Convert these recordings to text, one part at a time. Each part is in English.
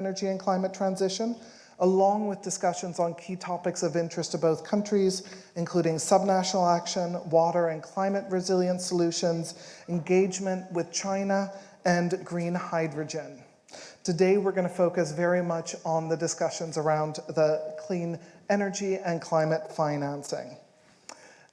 energy and climate transition, along with discussions on key topics of interest to both countries, including subnational action, water and climate resilience solutions, engagement with China, and green hydrogen. Today, we're going to focus very much on the discussions around the clean energy and climate financing.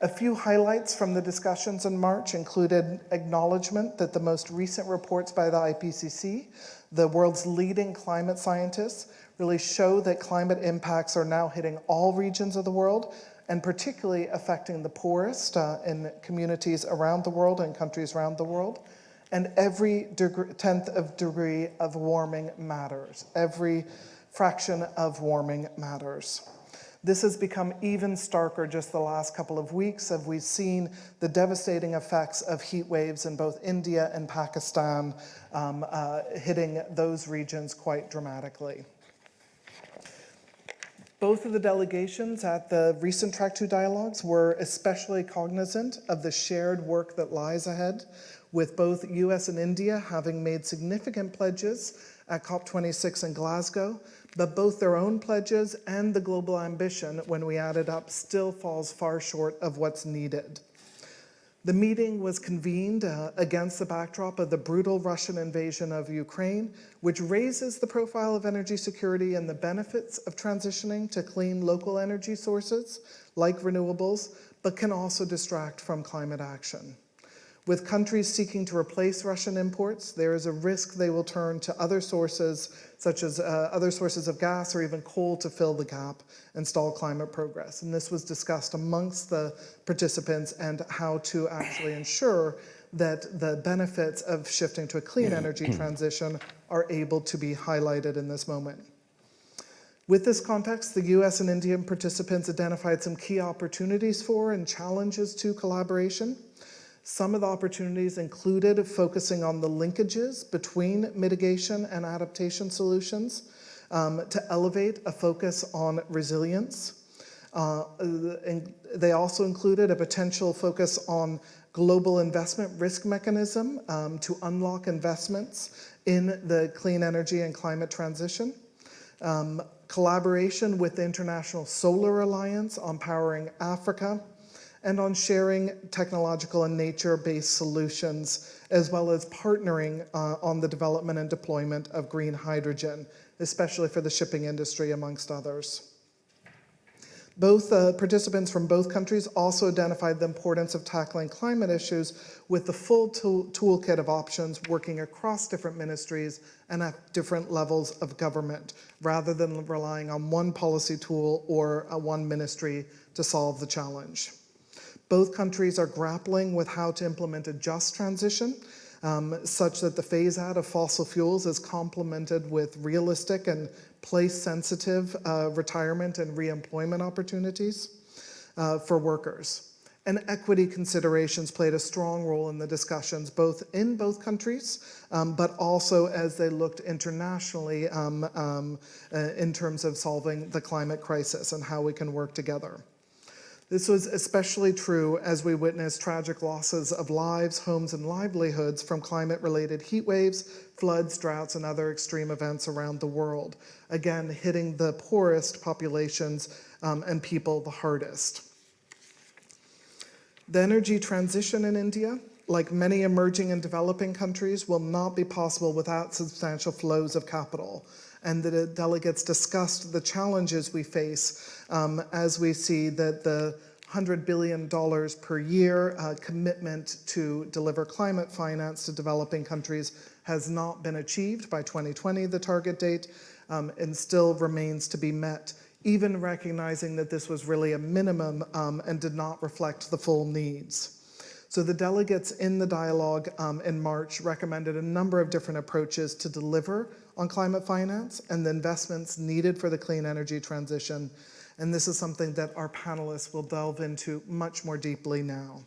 A few highlights from the discussions in March included acknowledgement that the most recent reports by the IPCC, the world's leading climate scientists, really show that climate impacts are now hitting all regions of the world, and particularly affecting the poorest in communities around the world and countries around the world. And every tenth of degree of warming matters. Every fraction of warming matters. This has become even starker just the last couple of weeks as we've seen the devastating effects of heat waves in both India and Pakistan hitting those regions quite dramatically. Both of the delegations at the recent Track 2 dialogues were especially cognizant of the shared work that lies ahead, with both US and India having made significant pledges at COP26 in Glasgow, but both their own pledges and the global ambition, when we add it up, still falls far short of what's needed. The meeting was convened against the backdrop of the brutal Russian invasion of Ukraine, which raises the profile of energy security and the benefits of transitioning to clean local energy sources like renewables, but can also distract from climate action. With countries seeking to replace Russian imports, there is a risk they will turn to other sources, such as other sources of gas or even coal, to fill the gap and stall climate progress. And this was discussed amongst the participants, and how to actually ensure that the benefits of shifting to a clean energy transition are able to be highlighted in this moment. With this context, the US and Indian participants identified some key opportunities for and challenges to collaboration. Some of the opportunities included focusing on the linkages between mitigation and adaptation solutions, to elevate a focus on resilience. They also included a potential focus on global investment risk mechanism to unlock investments in the clean energy and climate transition. Collaboration with the International Solar Alliance on powering Africa, and on sharing technological and nature-based solutions, as well as partnering on the development and deployment of green hydrogen, especially for the shipping industry, amongst others. Both participants from both countries also identified the importance of tackling climate issues with the full toolkit of options, working across different ministries and at different levels of government, rather than relying on one policy tool or one ministry to solve the challenge. Both countries are grappling with how to implement a just transition, such that the phase out of fossil fuels is complemented with realistic and place-sensitive retirement and re-employment opportunities for workers. And equity considerations played a strong role in the discussions, both in both countries, but also as they looked internationally in terms of solving the climate crisis and how we can work together. This was especially true as we witnessed tragic losses of lives, homes, and livelihoods from climate-related heat waves, floods, droughts, and other extreme events around the world, again hitting the poorest populations and people the hardest. The energy transition in India, like many emerging and developing countries, will not be possible without substantial flows of capital. And the delegates discussed the challenges we face as we see that the $100 billion per year commitment to deliver climate finance to developing countries has not been achieved by 2020, the target date, and still remains to be met, even recognizing that this was really a minimum and did not reflect the full needs. So the delegates in the dialogue in March recommended a number of different approaches to deliver on climate finance and the investments needed for the clean energy transition. And this is something that our panelists will delve into much more deeply now.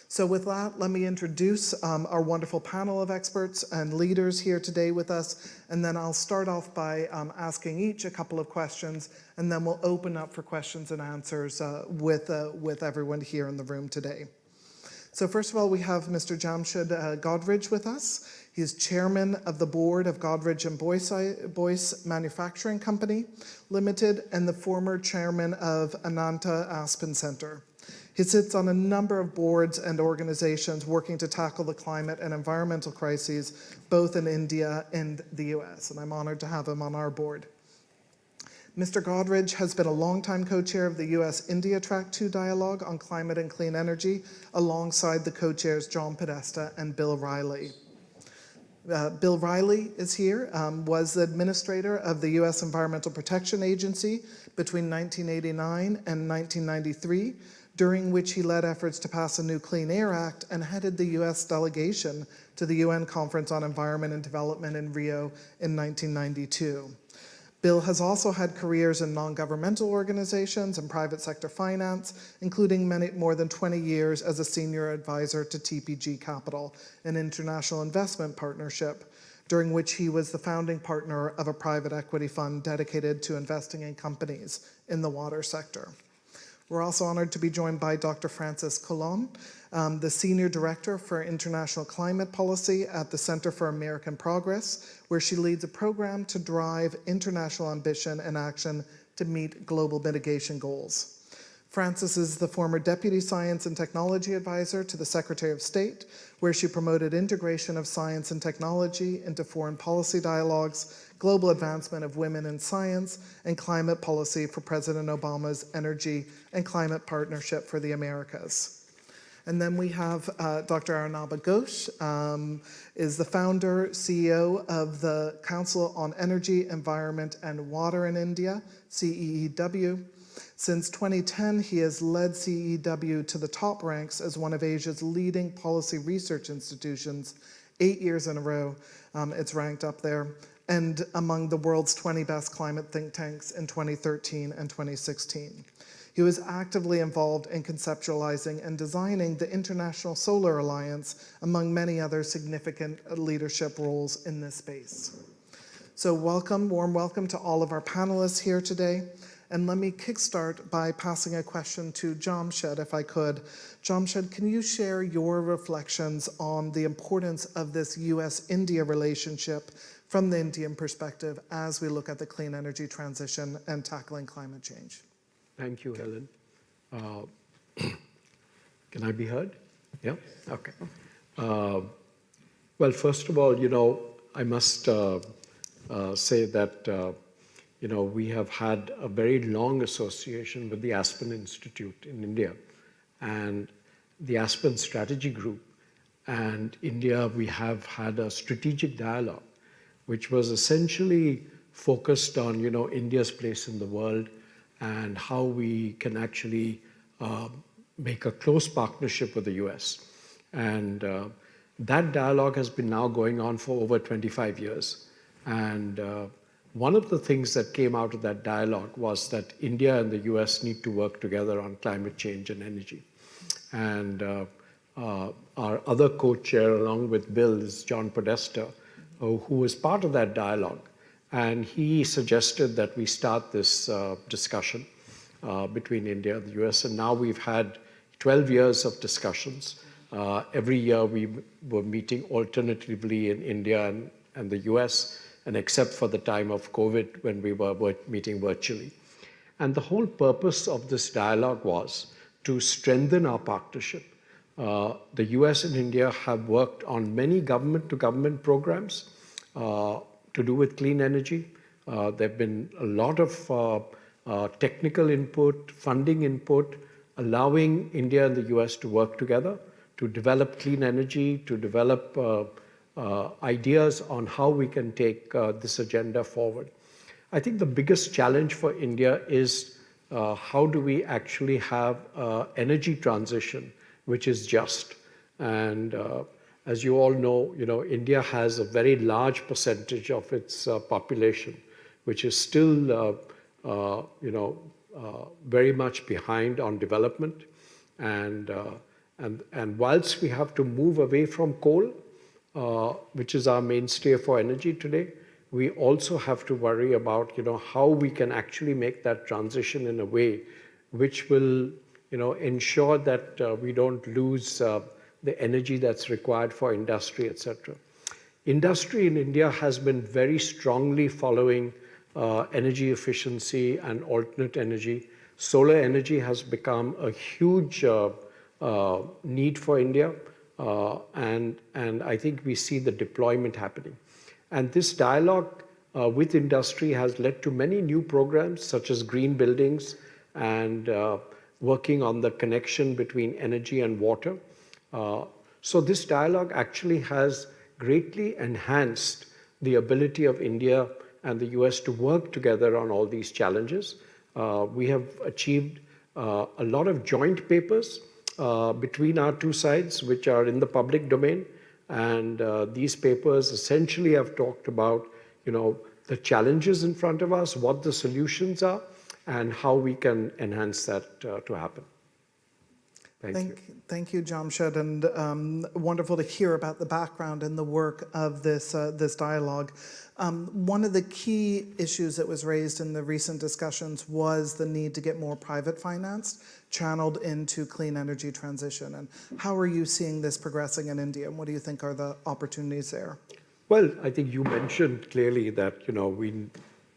So with that, let me introduce our wonderful panel of experts and leaders here today with us. And then I'll start off by asking each a couple of questions, and then we'll open up for questions and answers with everyone here in the room today. So first of all, we have Mr. Jamshed Godrej with us. He is chairman of the board of Godridge and Boyce Manufacturing Company Limited and the former chairman of Ananta Aspen Center. He sits on a number of boards and organizations working to tackle the climate and environmental crises, both in India and the US, and I'm honored to have him on our board. Mr. Godridge has been a longtime co-chair of the U.S.-India Track 2 Dialogue on Climate and Clean Energy, alongside the co-chairs John Podesta and Bill Riley. Bill Riley is here, was the administrator of the U.S. Environmental Protection Agency between 1989 and 1993, during which he led efforts to pass a new Clean Air Act and headed the U.S. delegation to the UN Conference on Environment and Development in Rio in 1992. Bill has also had careers in non-governmental organizations and private sector finance, including more than 20 years as a senior advisor to TPG Capital, an international investment partnership, during which he was the founding partner of a private equity fund dedicated to investing in companies in the water sector. We're also honored to be joined by Dr. Frances Colón, the Senior Director for International Climate Policy at the Center for American Progress, where she leads a program to drive international ambition and action to meet global mitigation goals. Frances is the former Deputy Science and Technology Advisor to the Secretary of State, where she promoted integration of science and technology into foreign policy dialogues, global advancement of women in science, and climate policy for President Obama's Energy and Climate Partnership for the Americas. And then we have Dr. Arunabha Ghosh, is the founder, CEO of the Council on Energy, Environment and Water in India, CEEW. Since 2010, he has led CEEW to the top ranks as one of Asia's leading policy research institutions, 8 years in a row, it's ranked up there, and among the world's 20 best climate think tanks in 2013 and 2016. He was actively involved in conceptualizing and designing the International Solar Alliance, among many other significant leadership roles in this space. So warm welcome to all of our panelists here today. And let me kickstart by passing a question to Jamshed, if I could. Jamshed, can you share your reflections on the importance of this US-India relationship from the Indian perspective as we look at the clean energy transition and tackling climate change? Thank you, Helen. Can I be heard? Yeah? Okay. Well, first of all, I must say that we have had a very long association with the Aspen Institute in India and the Aspen Strategy Group. And India, we have had a strategic dialogue, which was essentially focused on, India's place in the world and how we can actually make a close partnership with the US. And that dialogue has been now going on for over 25 years. And one of the things that came out of that dialogue was that India and the US need to work together on climate change and energy. And our other co-chair, along with Bill, is John Podesta, who was part of that dialogue. And he suggested that we start this discussion between India and the US. And now we've had 12 years of discussions. Every year we were meeting alternatively in India and the US, and except for the time of COVID when we were meeting virtually. And the whole purpose of this dialogue was to strengthen our partnership. The US and India have worked on many government-to-government programs to do with clean energy. There have been a lot of technical input, funding input, allowing India and the US to work together to develop clean energy, to develop ideas on how we can take this agenda forward. I think the biggest challenge for India is how do we actually have energy transition which is just. And as you all know, India has a very large percentage of its population which is still very much behind on development. And whilst we have to move away from coal, which is our mainstay for energy today, we also have to worry about how we can actually make that transition in a way which will ensure that we don't lose the energy that's required for industry, etc. industry in India has been very strongly following energy efficiency and alternate energy. Solar energy has become a huge need for India, and I think we see the deployment happening. And this dialogue with industry has led to many new programs such as green buildings and working on the connection between energy and water. So this dialogue actually has greatly enhanced the ability of India and the US to work together on all these challenges. We have achieved a lot of joint papers between our two sides, which are in the public domain. And these papers essentially have talked about, the challenges in front of us, what the solutions are, and how we can enhance that to happen. Thank you, Jamshed, and wonderful to hear about the background and the work of this dialogue. One of the key issues that was raised in the recent discussions was the need to get more private finance channeled into clean energy transition. And how are you seeing this progressing in India, and what do you think are the opportunities there? Well, I think you mentioned clearly that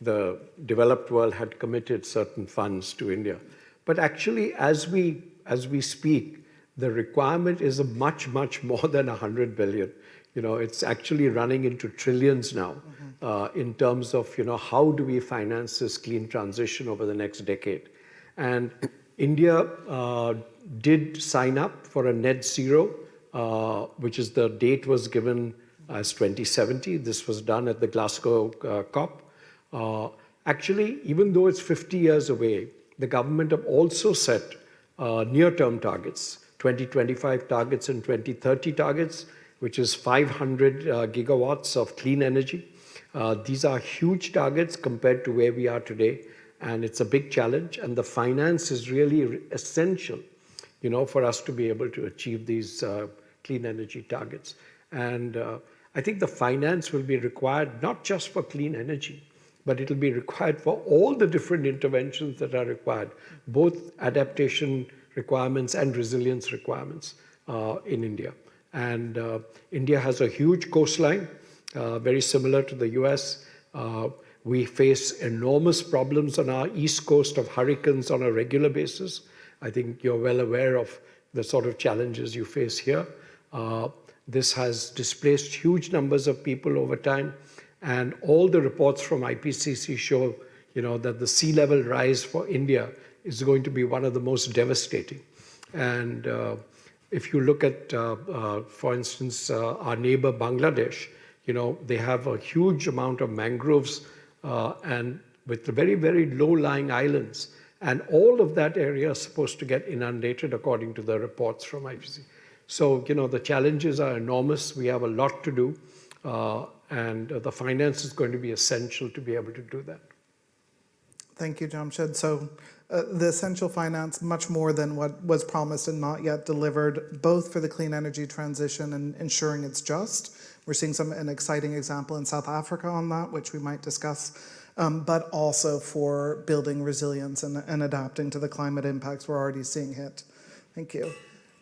the developed world had committed certain funds to India, but actually, as we speak, the requirement is a much more than 100 billion. It's actually running into trillions now in terms of how do we finance this clean transition over the next decade. And India did sign up for a net zero, which is the date was given as 2070. This was done at the Glasgow COP. Actually, even though it's 50 years away, the government have also set near-term targets, 2025 targets and 2030 targets, which is 500 gigawatts of clean energy. These are huge targets compared to where we are today, and it's a big challenge, and the finance is really essential, for us to be able to achieve these clean energy targets. And I think the finance will be required not just for clean energy, but it'll be required for all the different interventions that are required, both adaptation requirements and resilience requirements in India. And India has a huge coastline, very similar to the US. We face enormous problems on our east coast of hurricanes on a regular basis. I think you're well aware of the sort of challenges you face here. This has displaced huge numbers of people over time. And all the reports from IPCC show, that the sea level rise for India is going to be one of the most devastating. And if you look at, for instance, our neighbor Bangladesh, they have a huge amount of mangroves and with very, very low-lying islands. And all of that area is supposed to get inundated according to the reports from IPCC. So, the challenges are enormous. We have a lot to do. And the finance is going to be essential to be able to do that. Thank you, Jamshed. So the essential finance, much more than what was promised and not yet delivered, both for the clean energy transition and ensuring it's just. We're seeing an exciting example in South Africa on that, which we might discuss, but also for building resilience and adapting to the climate impacts we're already seeing hit. Thank you.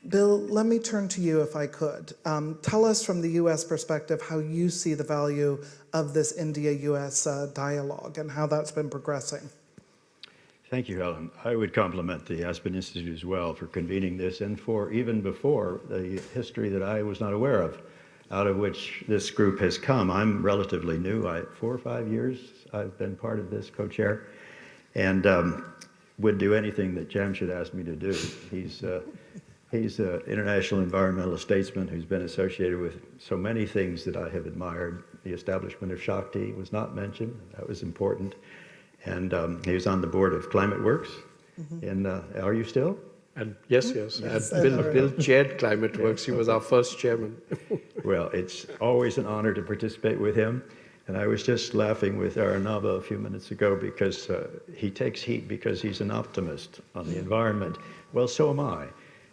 Bill, let me turn to you if I could. Tell us from the US perspective how you see the value of this India-US dialogue and how that's been progressing. Thank you, Helen. I would compliment the Aspen Institute as well for convening this and for even before the history that I was not aware of, out of which this group has come. I'm relatively new. 4 or 5 years I've been part of this co-chair, and would do anything that Jamshed asked me to do. He's an international environmental statesman who's been associated with so many things that I have admired. The establishment of Shakti was not mentioned. That was important. And he was on the board of Climate Works. And are you still? And yes. Bill chaired Climate Works. He was our first chairman. Well, it's always an honor to participate with him. And I was just laughing with Arunabha a few minutes ago because he takes heat because he's an optimist on the environment. Well, so am I.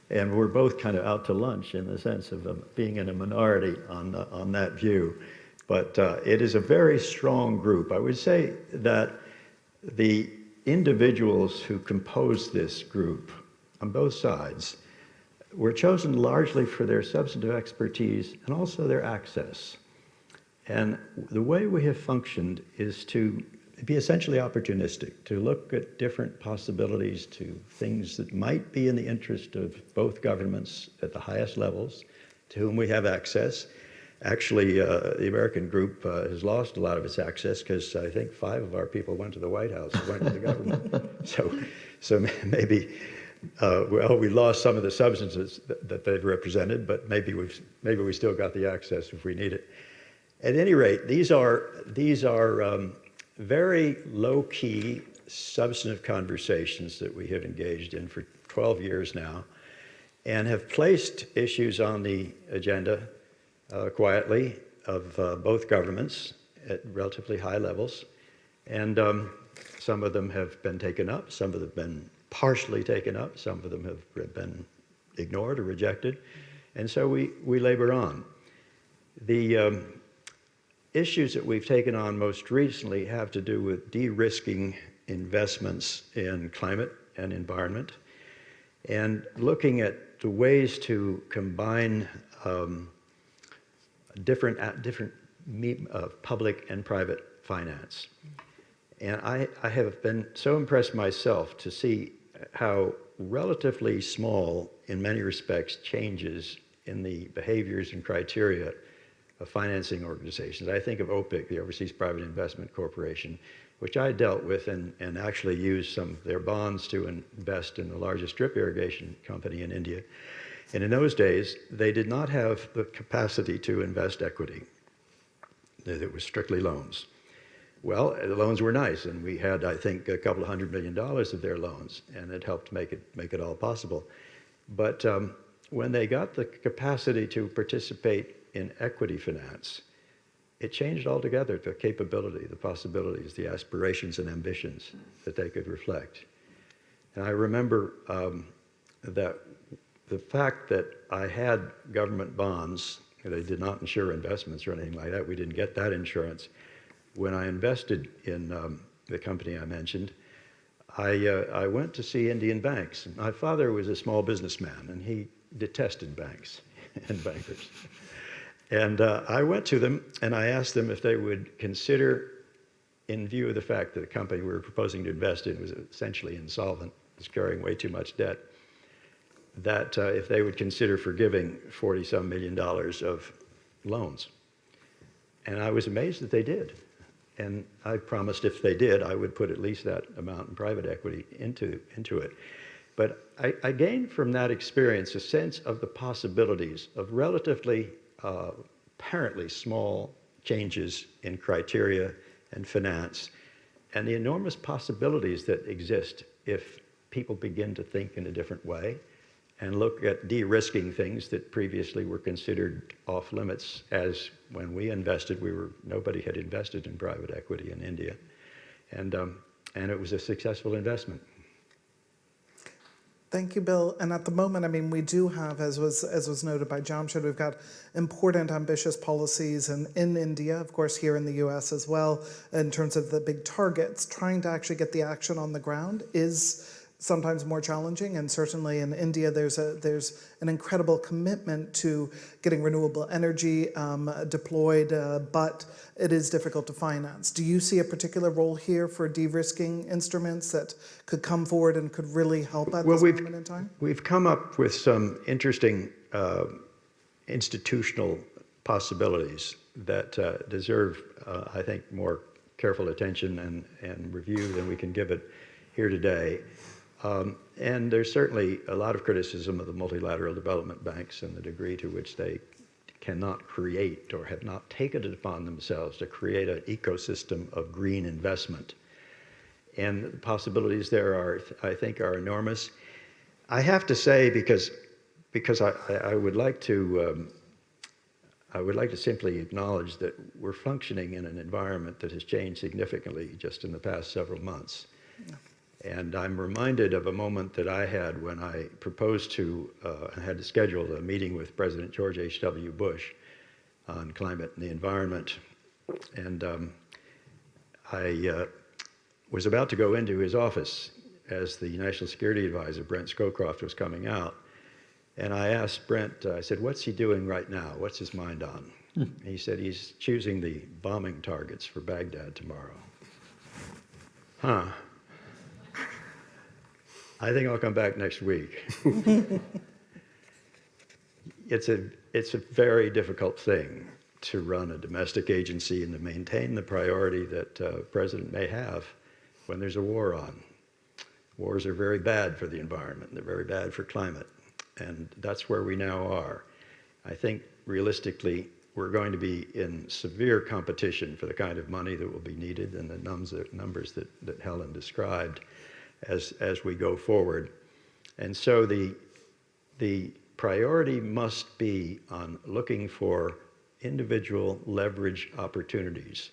And we're both kind of out to lunch in the sense of being in a minority on that view. But it is a very strong group. I would say that the individuals who compose this group on both sides were chosen largely for their substantive expertise and also their access. And the way we have functioned is to be essentially opportunistic, to look at different possibilities, to things that might be in the interest of both governments at the highest levels, to whom we have access. Actually, the American group has lost a lot of its access because I think 5 of our people went to the White House, went to the government. So maybe, well, we lost some of the substances that they've represented, but maybe we still got the access if we need it. At any rate, these are very low-key, substantive conversations that we have engaged in for 12 years now, and have placed issues on the agenda quietly of both governments at relatively high levels. And some of them have been taken up, some of them have been partially taken up, some of them have been ignored or rejected. And so we labor on. The issues that we've taken on most recently have to do with de-risking investments in climate and environment, and looking at the ways to combine different public and private finance. And I have been so impressed myself to see how relatively small, in many respects, changes in the behaviors and criteria of financing organizations. I think of OPIC, the Overseas Private Investment Corporation, which I dealt with and actually used some of their bonds to invest in the largest drip irrigation company in India. And in those days, they did not have the capacity to invest equity. It was strictly loans. Well, the loans were nice, and we had, I think, a couple of $100 million of their loans, and it helped make it all possible. But when they got the capacity to participate in equity finance, it changed altogether the capability, the possibilities, the aspirations and ambitions that they could reflect. And I remember that the fact that I had government bonds, they did not insure investments or anything like that. We didn't get that insurance. When I invested in the company I mentioned, I went to see Indian banks. My father was a small businessman, and he detested banks and bankers. And I went to them, and I asked them if they would consider, in view of the fact that the company we were proposing to invest in was essentially insolvent, was carrying way too much debt, that if they would consider forgiving $40-some million of loans. And I was amazed that they did. And I promised if they did, I would put at least that amount in private equity into it. But I gained from that experience a sense of the possibilities of relatively apparently small changes in criteria and finance, and the enormous possibilities that exist if people begin to think in a different way and look at de-risking things that previously were considered off limits. As when we invested, nobody had invested in private equity in India, and it was a successful investment. Thank you, Bill. And at the moment, I mean, we do have, as was noted by Jamshed, we've got important, ambitious policies in India, of course, here in the US as well, in terms of the big targets. Trying to actually get the action on the ground is sometimes more challenging, and certainly in India there's an incredible commitment to getting renewable energy deployed, but it is difficult to finance. Do you see a particular role here for de-risking instruments that could come forward and could really help at this moment in time? We've come up with some interesting institutional possibilities that deserve, I think, more careful attention and review than we can give it here today. And there's certainly a lot of criticism of the multilateral development banks and the degree to which they cannot create or have not taken it upon themselves to create an ecosystem of green investment. And the possibilities there I think, are enormous. I have to say, because I would like to simply acknowledge that we're functioning in an environment that has changed significantly just in the past several months. Yeah. And I'm reminded of a moment that I had when I proposed to, I had to schedule a meeting with President George H.W. Bush on climate and the environment. And I was about to go into his office as the National Security Advisor, Brent Scowcroft, was coming out. And I asked Brent, I said, what's he doing right now? What's his mind on? He said he's choosing the bombing targets for Baghdad tomorrow. Huh. I think I'll come back next week. It's a very difficult thing to run a domestic agency and to maintain the priority that a president may have when there's a war on. Wars are very bad for the environment. They're very bad for climate. And that's where we now are. I think realistically, we're going to be in severe competition for the kind of money that will be needed and the numbers that Helen described as we go forward. And so the priority must be on looking for individual leverage opportunities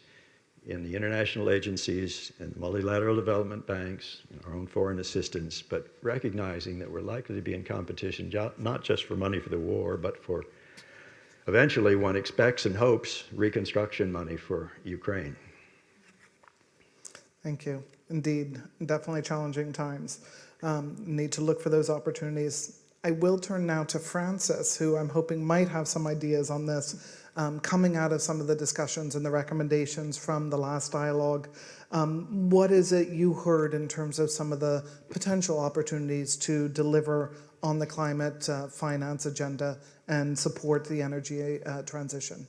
in the international agencies and the multilateral development banks, and our own foreign assistance, but recognizing that we're likely to be in competition not just for money for the war, but for eventually, one expects and hopes, reconstruction money for Ukraine. Thank you. Indeed, definitely challenging times. Need to look for those opportunities. I will turn now to Francis, who I'm hoping might have some ideas on this, coming out of some of the discussions and the recommendations from the last dialogue. What is it you heard in terms of some of the potential opportunities to deliver on the climate finance agenda and support the energy transition?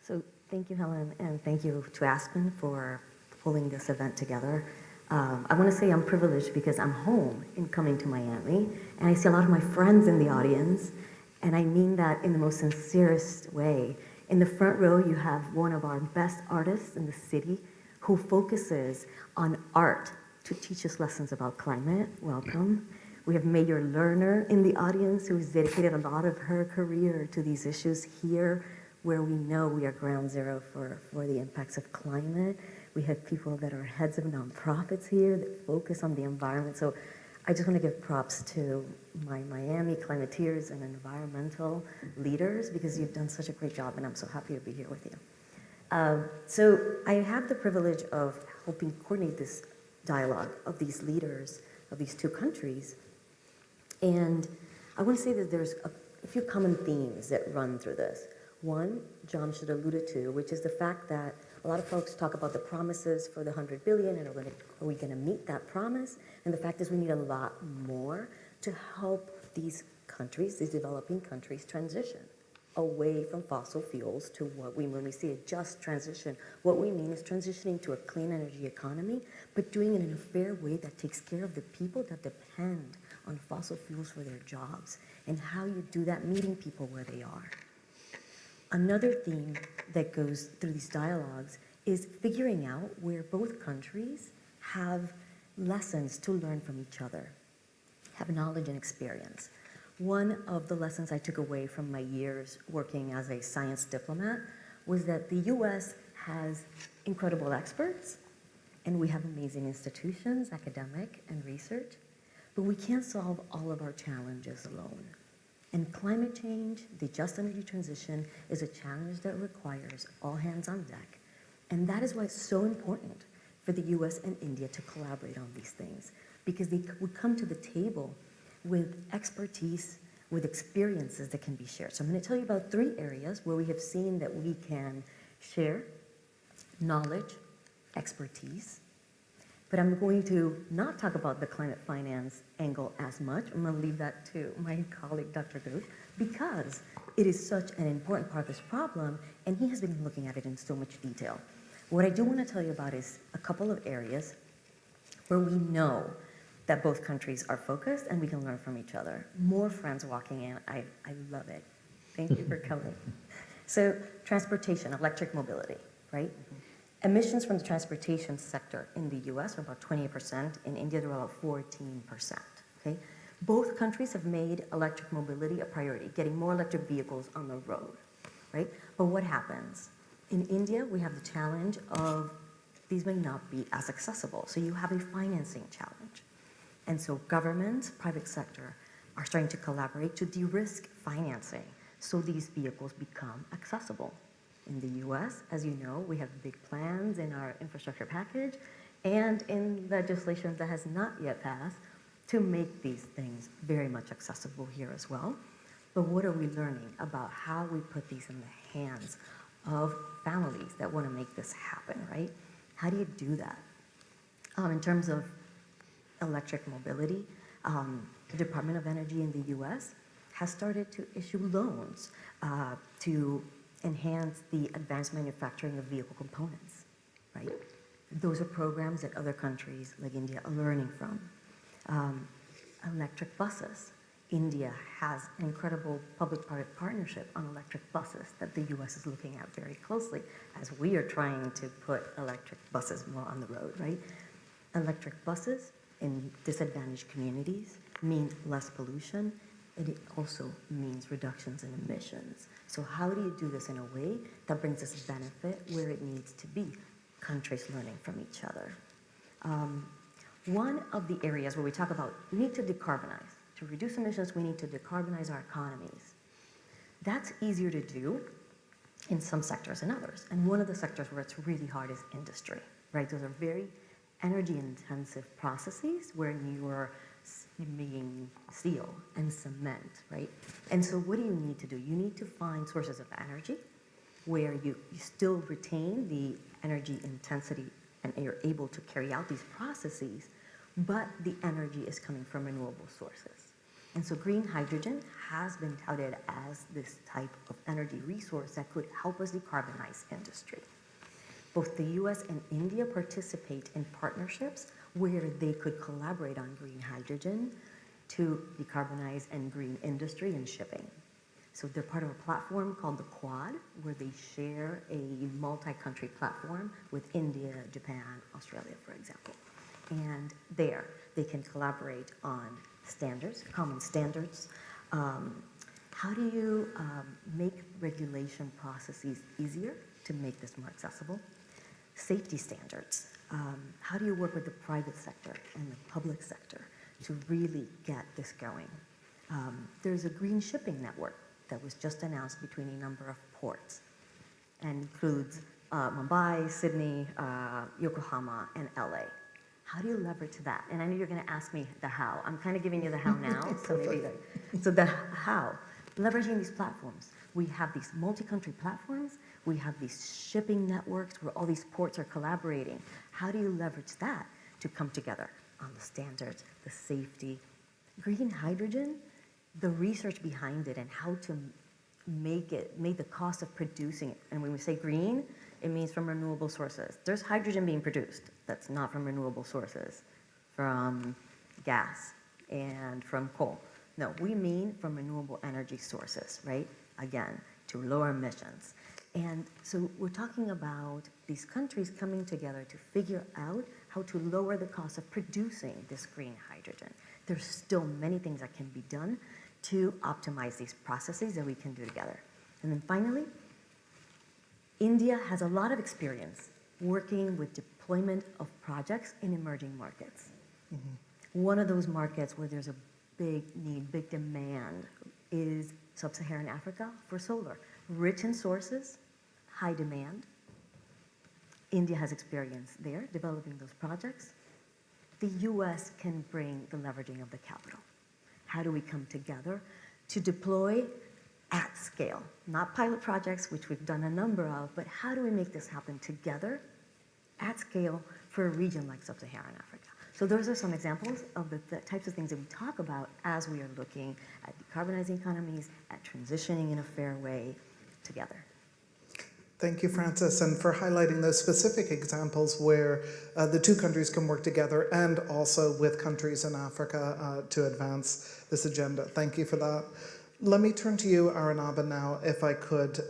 So thank you, Helen, and thank you to Aspen for pulling this event together. I want to say I'm privileged because I'm home in coming to Miami, and I see a lot of my friends in the audience, and I mean that in the most sincerest way. In the front row, you have one of our best artists in the city who focuses on art to teach us lessons about climate. Welcome. We have Mayor Lerner in the audience, who's dedicated a lot of her career to these issues here, where we know we are ground zero for the impacts of climate. We have people that are heads of nonprofits here that focus on the environment. So I just want to give props to my Miami climateers and environmental leaders, because you've done such a great job, and I'm so happy to be here with you. So I have the privilege of helping coordinate this dialogue of these leaders of these two countries. And I want to say that there's a few common themes that run through this. One, John should alluded to, which is the fact that a lot of folks talk about the promises for the 100 billion, and are we going to meet that promise? And the fact is we need a lot more to help these countries, these developing countries, transition away from fossil fuels to what when we say a just transition, what we mean is transitioning to a clean energy economy, but doing it in a fair way that takes care of the people that depend on fossil fuels for their jobs, and how you do that, meeting people where they are. Another theme that goes through these dialogues is figuring out where both countries have lessons to learn from each other, have knowledge and experience. One of the lessons I took away from my years working as a science diplomat was that the US has incredible experts, and we have amazing institutions, academic and research, but we can't solve all of our challenges alone. And climate change, the just energy transition, is a challenge that requires all hands on deck. And that is why it's so important for the US and India to collaborate on these things, because they would come to the table with expertise, with experiences that can be shared. So I'm going to tell you about 3 areas where we have seen that we can share knowledge, expertise, but I'm going to not talk about the climate finance angle as much. I'm going to leave that to my colleague, Dr. Ghosh, because it is such an important part of this problem, and he has been looking at it in so much detail. What I do want to tell you about is a couple of areas where we know that both countries are focused and we can learn from each other. More friends walking in. I love it. Thank you for coming. So transportation, electric mobility, right? Emissions from the transportation sector in the US are about 28%. In India, they're about 14%. Okay? Both countries have made electric mobility a priority, getting more electric vehicles on the road, right? But what happens? In India, we have the challenge of these may not be as accessible. So you have a financing challenge. And so governments, private sector, are starting to collaborate to de-risk financing so these vehicles become accessible. In the US, as you know, we have big plans in our infrastructure package and in legislation that has not yet passed to make these things very much accessible here as well. But what are we learning about how we put these in the hands of families that want to make this happen, right? How do you do that? In terms of electric mobility, the Department of Energy in the US has started to issue loans to enhance the advanced manufacturing of vehicle components, right? Those are programs that other countries like India are learning from. Electric buses. India has an incredible public-private partnership on electric buses that the US is looking at very closely as we are trying to put electric buses more on the road, right? Electric buses in disadvantaged communities means less pollution, and it also means reductions in emissions. So how do you do this in a way that brings us benefit where it needs to be? Countries learning from each other. One of the areas where we talk about we need to decarbonize. To reduce emissions, we need to decarbonize our economies. That's easier to do in some sectors than others. And one of the sectors where it's really hard is industry, right? Those are very energy-intensive processes where you are making steel and cement, right? And so what do you need to do? You need to find sources of energy where you still retain the energy intensity and you're able to carry out these processes, but the energy is coming from renewable sources. And so green hydrogen has been touted as this type of energy resource that could help us decarbonize industry. Both the US and India participate in partnerships where they could collaborate on green hydrogen to decarbonize and green industry and shipping. So they're part of a platform called the Quad, where they share a multi-country platform with India, Japan, Australia, for example. And there, they can collaborate on standards, common standards. How do you make regulation processes easier to make this more accessible? Safety standards. How do you work with the private sector and the public sector to really get this going? There's a green shipping network that was just announced between a number of ports and includes Mumbai, Sydney, Yokohama, and LA. How do you leverage that? And I know you're going to ask me the how. I'm kind of giving you the how now, so maybe so the how. Leveraging these platforms. We have these multi-country platforms. We have these shipping networks where all these ports are collaborating. How do you leverage that to come together on the standards, the safety? Green hydrogen, the research behind it and how to make the cost of producing it. And when we say green, it means from renewable sources. There's hydrogen being produced that's not from renewable sources, from gas and from coal. No, we mean from renewable energy sources, right? Again, to lower emissions. And so we're talking about these countries coming together to figure out how to lower the cost of producing this green hydrogen. There's still many things that can be done to optimize these processes that we can do together. And then finally, India has a lot of experience working with deployment of projects in emerging markets. Mm-hmm. One of those markets where there's a big need, big demand is sub-Saharan Africa for solar. Rich in sources, high demand. India has experience there developing those projects. The US can bring the leveraging of the capital. How do we come together to deploy at scale? Not pilot projects, which we've done a number of, but how do we make this happen together at scale for a region like sub-Saharan Africa? So those are some examples of the types of things that we talk about as we are looking at decarbonizing economies, at transitioning in a fair way together. Thank you, Frances, and for highlighting those specific examples where the two countries can work together and also with countries in Africa to advance this agenda. Thank you for that. Let me turn to you, Arunabha, now, if I could.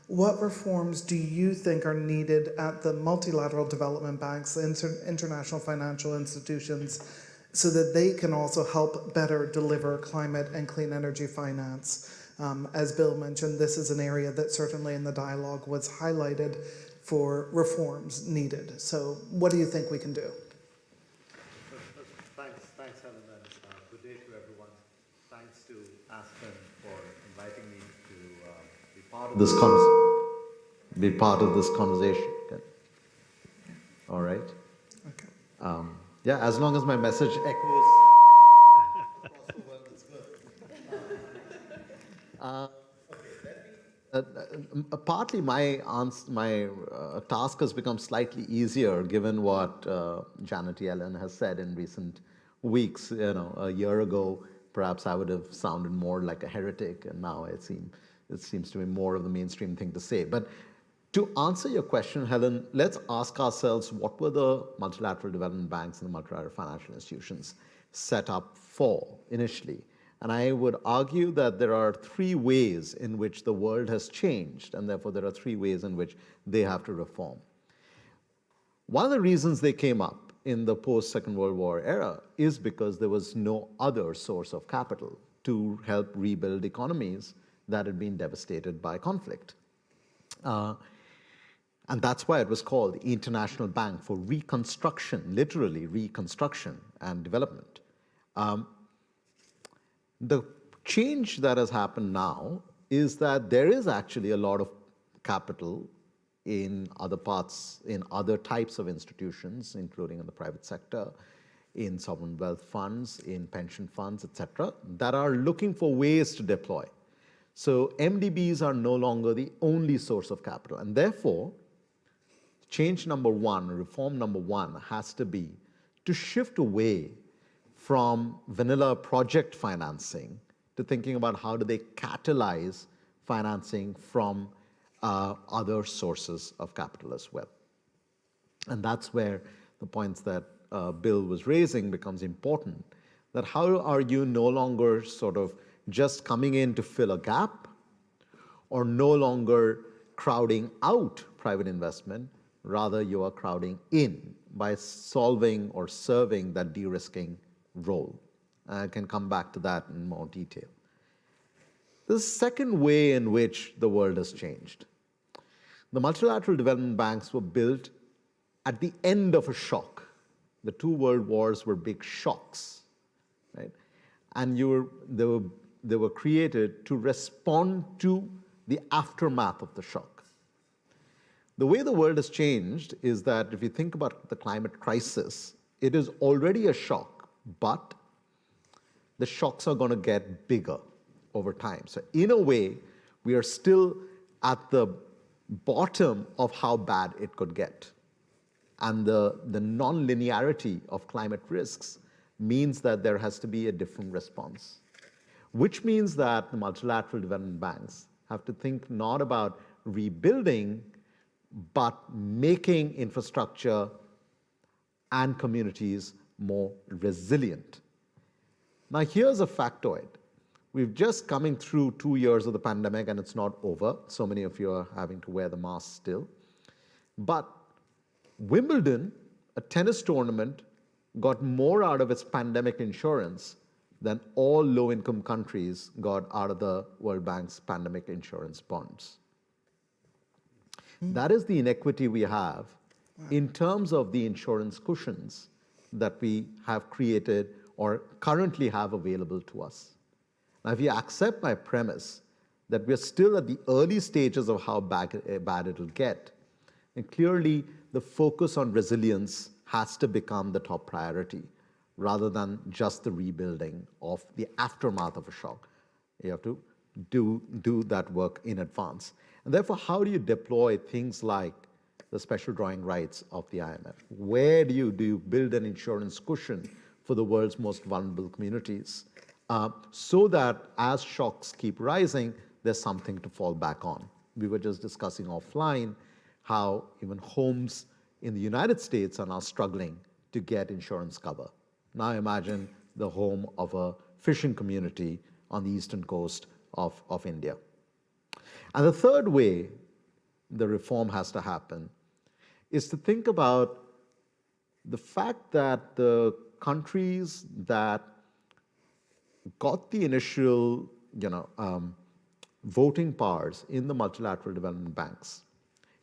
What reforms do you think are needed at the multilateral development banks, international financial institutions, so that they can also help better deliver climate and clean energy finance? As Bill mentioned, this is an area that certainly in the dialogue was highlighted for reforms needed. So what do you think we can do? Thanks, Helen, and good day to everyone. Thanks to Aspen for inviting me to be part of this conversation. Good. All right. Okay. Yeah, as long as my message echoes across the world, it's good. partly my task has become slightly easier given what Janet Yellen has said in recent weeks. A year ago, perhaps I would have sounded more like a heretic, and now it seems to be more of the mainstream thing to say. But to answer your question, Helen, let's ask ourselves, what were the multilateral development banks and the multilateral financial institutions set up for initially? And I would argue that there are three ways in which the world has changed, and therefore there are three ways in which they have to reform. One of the reasons they came up in the post-Second World War era is because there was no other source of capital to help rebuild economies that had been devastated by conflict. And that's why it was called the International Bank for Reconstruction, literally reconstruction and development. The change that has happened now is that there is actually a lot of capital in other parts, in other types of institutions, including in the private sector, in sovereign wealth funds, in pension funds, etc., that are looking for ways to deploy. So MDBs are no longer the only source of capital, and therefore, change number one, reform number one, has to be to shift away from vanilla project financing to thinking about how do they catalyze financing from other sources of capital as well. And that's where the points that Bill was raising becomes important, that how are you no longer sort of just coming in to fill a gap or no longer crowding out private investment, rather you are crowding in by solving or serving that de-risking role. I can come back to that in more detail. The second way in which the world has changed. The multilateral development banks were built at the end of a shock. The two world wars were big shocks, right? And they were created to respond to the aftermath of the shock. The way the world has changed is that if you think about the climate crisis, it is already a shock, but the shocks are going to get bigger over time. So in a way, we are still at the bottom of how bad it could get. And the non-linearity of climate risks means that there has to be a different response, which means that the multilateral development banks have to think not about rebuilding, but making infrastructure and communities more resilient. Now, here's a factoid. We've just coming through 2 years of the pandemic, and it's not over. So many of you are having to wear the mask still. But Wimbledon, a tennis tournament, got more out of its pandemic insurance than all low-income countries got out of the World Bank's pandemic insurance bonds. That is the inequity we have in terms of the insurance cushions that we have created or currently have available to us. Now, if you accept my premise that we're still at the early stages of how bad it will get, and clearly the focus on resilience has to become the top priority rather than just the rebuilding of the aftermath of a shock. You have to do that work in advance. And therefore, how do you deploy things like the special drawing rights of the IMF? Where do you build an insurance cushion for the world's most vulnerable communities so that as shocks keep rising, there's something to fall back on? We were just discussing offline how even homes in the United States are now struggling to get insurance cover. Now imagine the home of a fishing community on the eastern coast of India. And the third way the reform has to happen is to think about the fact that the countries that got the initial voting powers in the multilateral development banks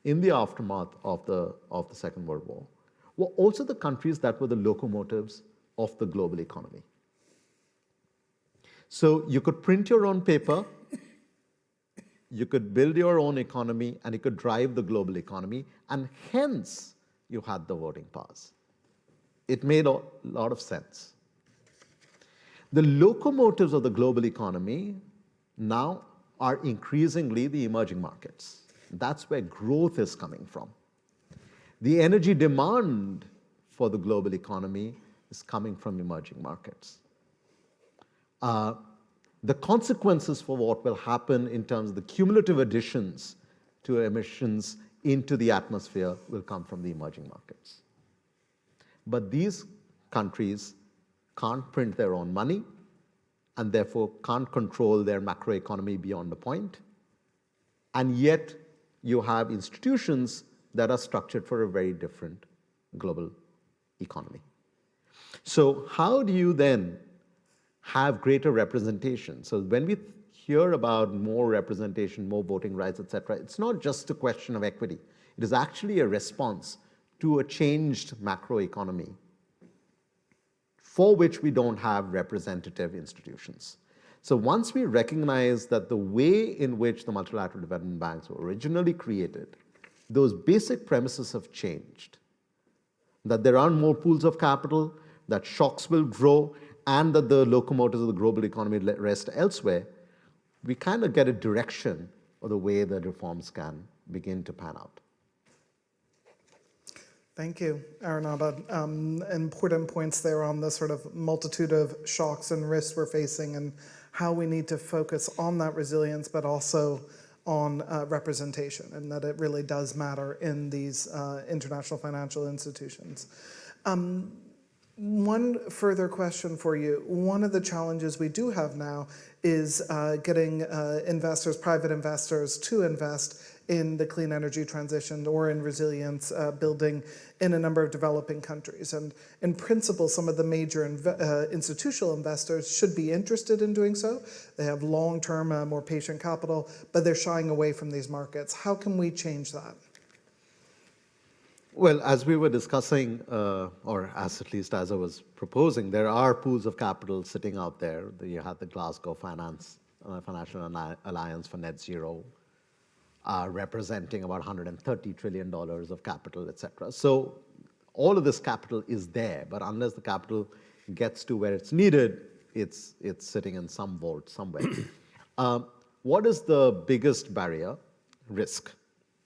in the aftermath of the Second World War were also the countries that were the locomotives of the global economy. So you could print your own paper, you could build your own economy, and you could drive the global economy, and hence you had the voting powers. It made a lot of sense. The locomotives of the global economy now are increasingly the emerging markets. That's where growth is coming from. The energy demand for the global economy is coming from emerging markets. The consequences for what will happen in terms of the cumulative additions to emissions into the atmosphere will come from the emerging markets. But these countries can't print their own money and therefore can't control their macroeconomy beyond a point. And yet you have institutions that are structured for a very different global economy. So how do you then have greater representation? So when we hear about more representation, more voting rights, etc., it's not just a question of equity. It is actually a response to a changed macroeconomy for which we don't have representative institutions. So once we recognize that the way in which the multilateral development banks were originally created, those basic premises have changed, that there are more pools of capital, that shocks will grow, and that the locomotives of the global economy rest elsewhere, we kind of get a direction of the way that reforms can begin to pan out. Thank you, Arunabha. Important points there on the sort of multitude of shocks and risks we're facing and how we need to focus on that resilience, but also on representation, and that it really does matter in these international financial institutions. One further question for you. One of the challenges we do have now is getting investors, private investors, to invest in the clean energy transition or in resilience building in a number of developing countries. And in principle, some of the major institutional investors should be interested in doing so. They have long-term, more patient capital, but they're shying away from these markets. How can we change that? Well, as we were discussing, or as at least as I was proposing, there are pools of capital sitting out there. You have the Glasgow Financial Alliance for Net Zero, representing about $130 trillion of capital, etc. So all of this capital is there, but unless the capital gets to where it's needed, it's sitting in some vault somewhere. What is the biggest barrier? Risk,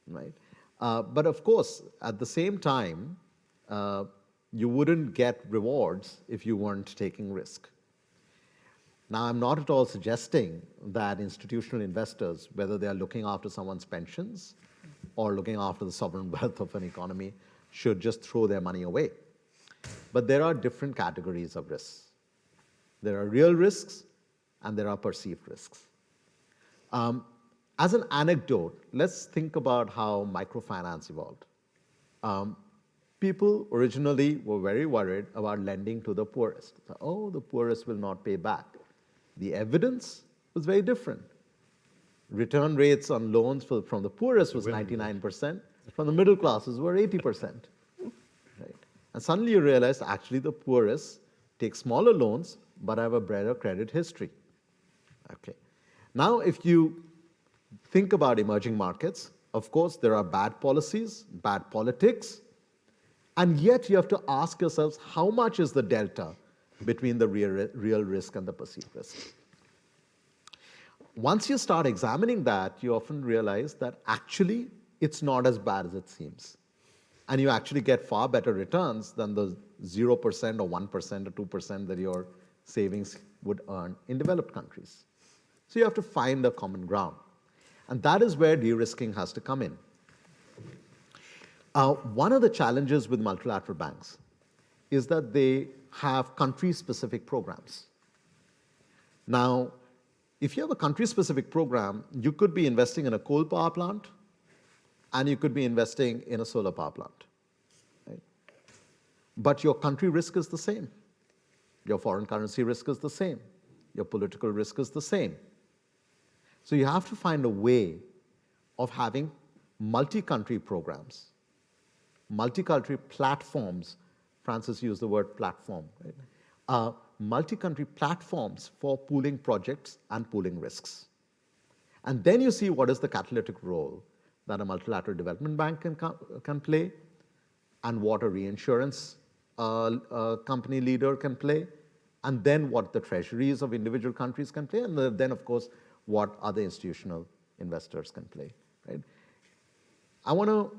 right? But of course, at the same time, you wouldn't get rewards if you weren't taking risk. Now, I'm not at all suggesting that institutional investors, whether they are looking after someone's pensions or looking after the sovereign wealth of an economy, should just throw their money away. But there are different categories of risks. There are real risks and there are perceived risks. As an anecdote, let's think about how microfinance evolved. People originally were very worried about lending to the poorest. So, oh, the poorest will not pay back. The evidence was very different. Return rates on loans from the poorest was 99%. From the middle classes were 80%. Right? And suddenly you realize actually the poorest take smaller loans but have a better credit history. Okay. Now, if you think about emerging markets, of course, there are bad policies, bad politics, and yet you have to ask yourselves, how much is the delta between the real risk and the perceived risk? Once you start examining that, you often realize that actually it's not as bad as it seems. And you actually get far better returns than the 0% or 1% or 2% that your savings would earn in developed countries. So you have to find a common ground. And that is where de-risking has to come in. One of the challenges with multilateral banks is that they have country-specific programs. Now, if you have a country-specific program, you could be investing in a coal power plant, and you could be investing in a solar power plant. Right? But your country risk is the same. Your foreign currency risk is the same. Your political risk is the same. So you have to find a way of having multi-country programs, multi-country platforms. Francis used the word platform. Right? Multi-country platforms for pooling projects and pooling risks. And then you see what is the catalytic role that a multilateral development bank can play, and what a reinsurance company leader can play, and then what the treasuries of individual countries can play, and then, of course, what other institutional investors can play. Right? I want to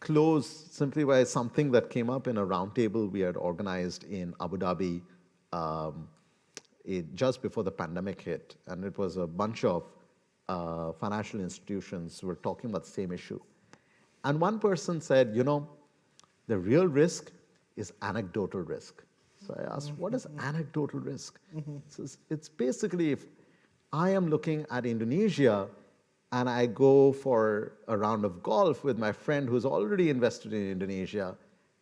close simply by something that came up in a roundtable we had organized in Abu Dhabi just before the pandemic hit. And it was a bunch of financial institutions who were talking about the same issue. And one person said, you know, the real risk is anecdotal risk. So I asked, what is anecdotal risk? So it's basically if I am looking at Indonesia and I go for a round of golf with my friend who's already invested in Indonesia,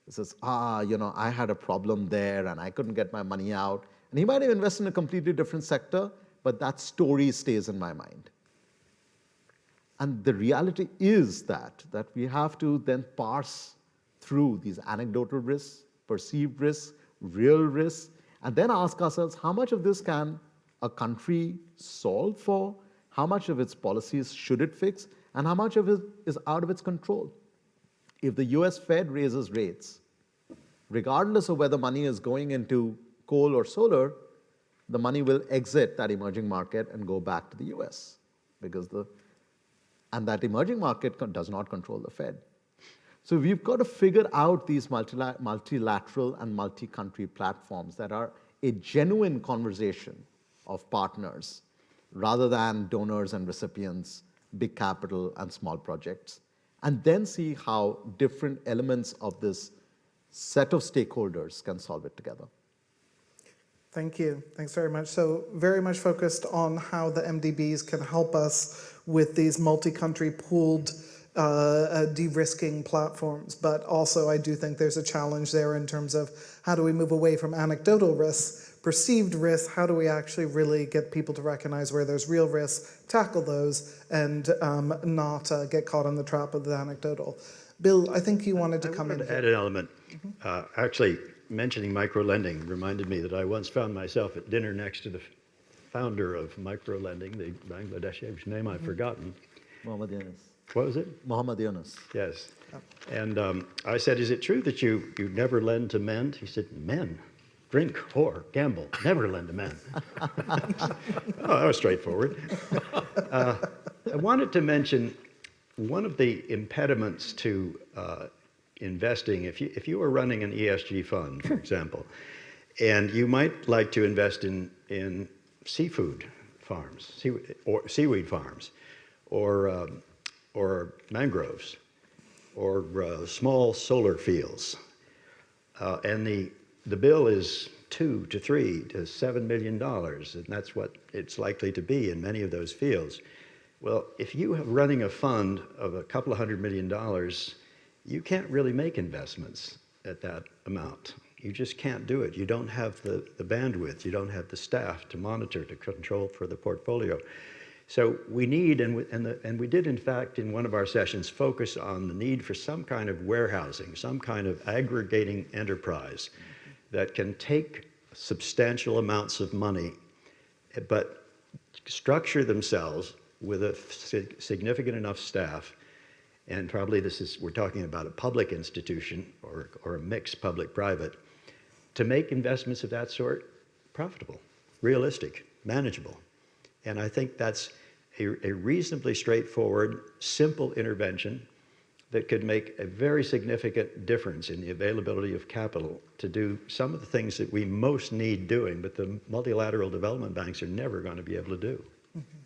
he says, you know, I had a problem there and I couldn't get my money out. And he might have invested in a completely different sector, but that story stays in my mind. And the reality is that we have to then parse through these anecdotal risks, perceived risks, real risks, and then ask ourselves, how much of this can a country solve for? How much of its policies should it fix? And how much of it is out of its control? If the US Fed raises rates, regardless of whether money is going into coal or solar, the money will exit that emerging market and go back to the US, and that emerging market does not control the Fed. So we've got to figure out these multilateral and multi-country platforms that are a genuine conversation of partners rather than donors and recipients, big capital and small projects, and then see how different elements of this set of stakeholders can solve it together. Thank you. Thanks very much. So very much focused on how the MDBs can help us with these multi-country pooled de-risking platforms. But also I do think there's a challenge there in terms of how do we move away from anecdotal risks, perceived risks, how do we actually really get people to recognize where there's real risks, tackle those, and not get caught in the trap of the anecdotal. Bill, I think you wanted to come in. I wanted to add an element. Actually, mentioning micro-lending reminded me that I once found myself at dinner next to the founder of micro-lending, the Bangladeshi, whose name I've forgotten. Mohammad Yunus. What was it? Mohammad Yunus. Yes. And I said, is it true that you never lend to men? He said, men? Drink, whore, gamble, never lend to men. Oh, that was straightforward. I wanted to mention one of the impediments to investing, if you were running an ESG fund, for example, and you might like to invest in seafood farms, or seaweed farms, or mangroves, or small solar fields, and the bill is $2 to $3 to $7 million, and that's what it's likely to be in many of those fields. Well, if you are running a fund of a couple of $100 million, you can't really make investments at that amount. You just can't do it. You don't have the bandwidth. You don't have the staff to monitor, to control for the portfolio. So we need, and we did in fact in one of our sessions focus on the need for some kind of warehousing, some kind of aggregating enterprise that can take substantial amounts of money, but structure themselves with a significant enough staff, and probably we're talking about a public institution or a mixed public-private, to make investments of that sort profitable, realistic, manageable. And I think that's a reasonably straightforward, simple intervention that could make a very significant difference in the availability of capital to do some of the things that we most need doing, but the multilateral development banks are never going to be able to do. Mm-hmm.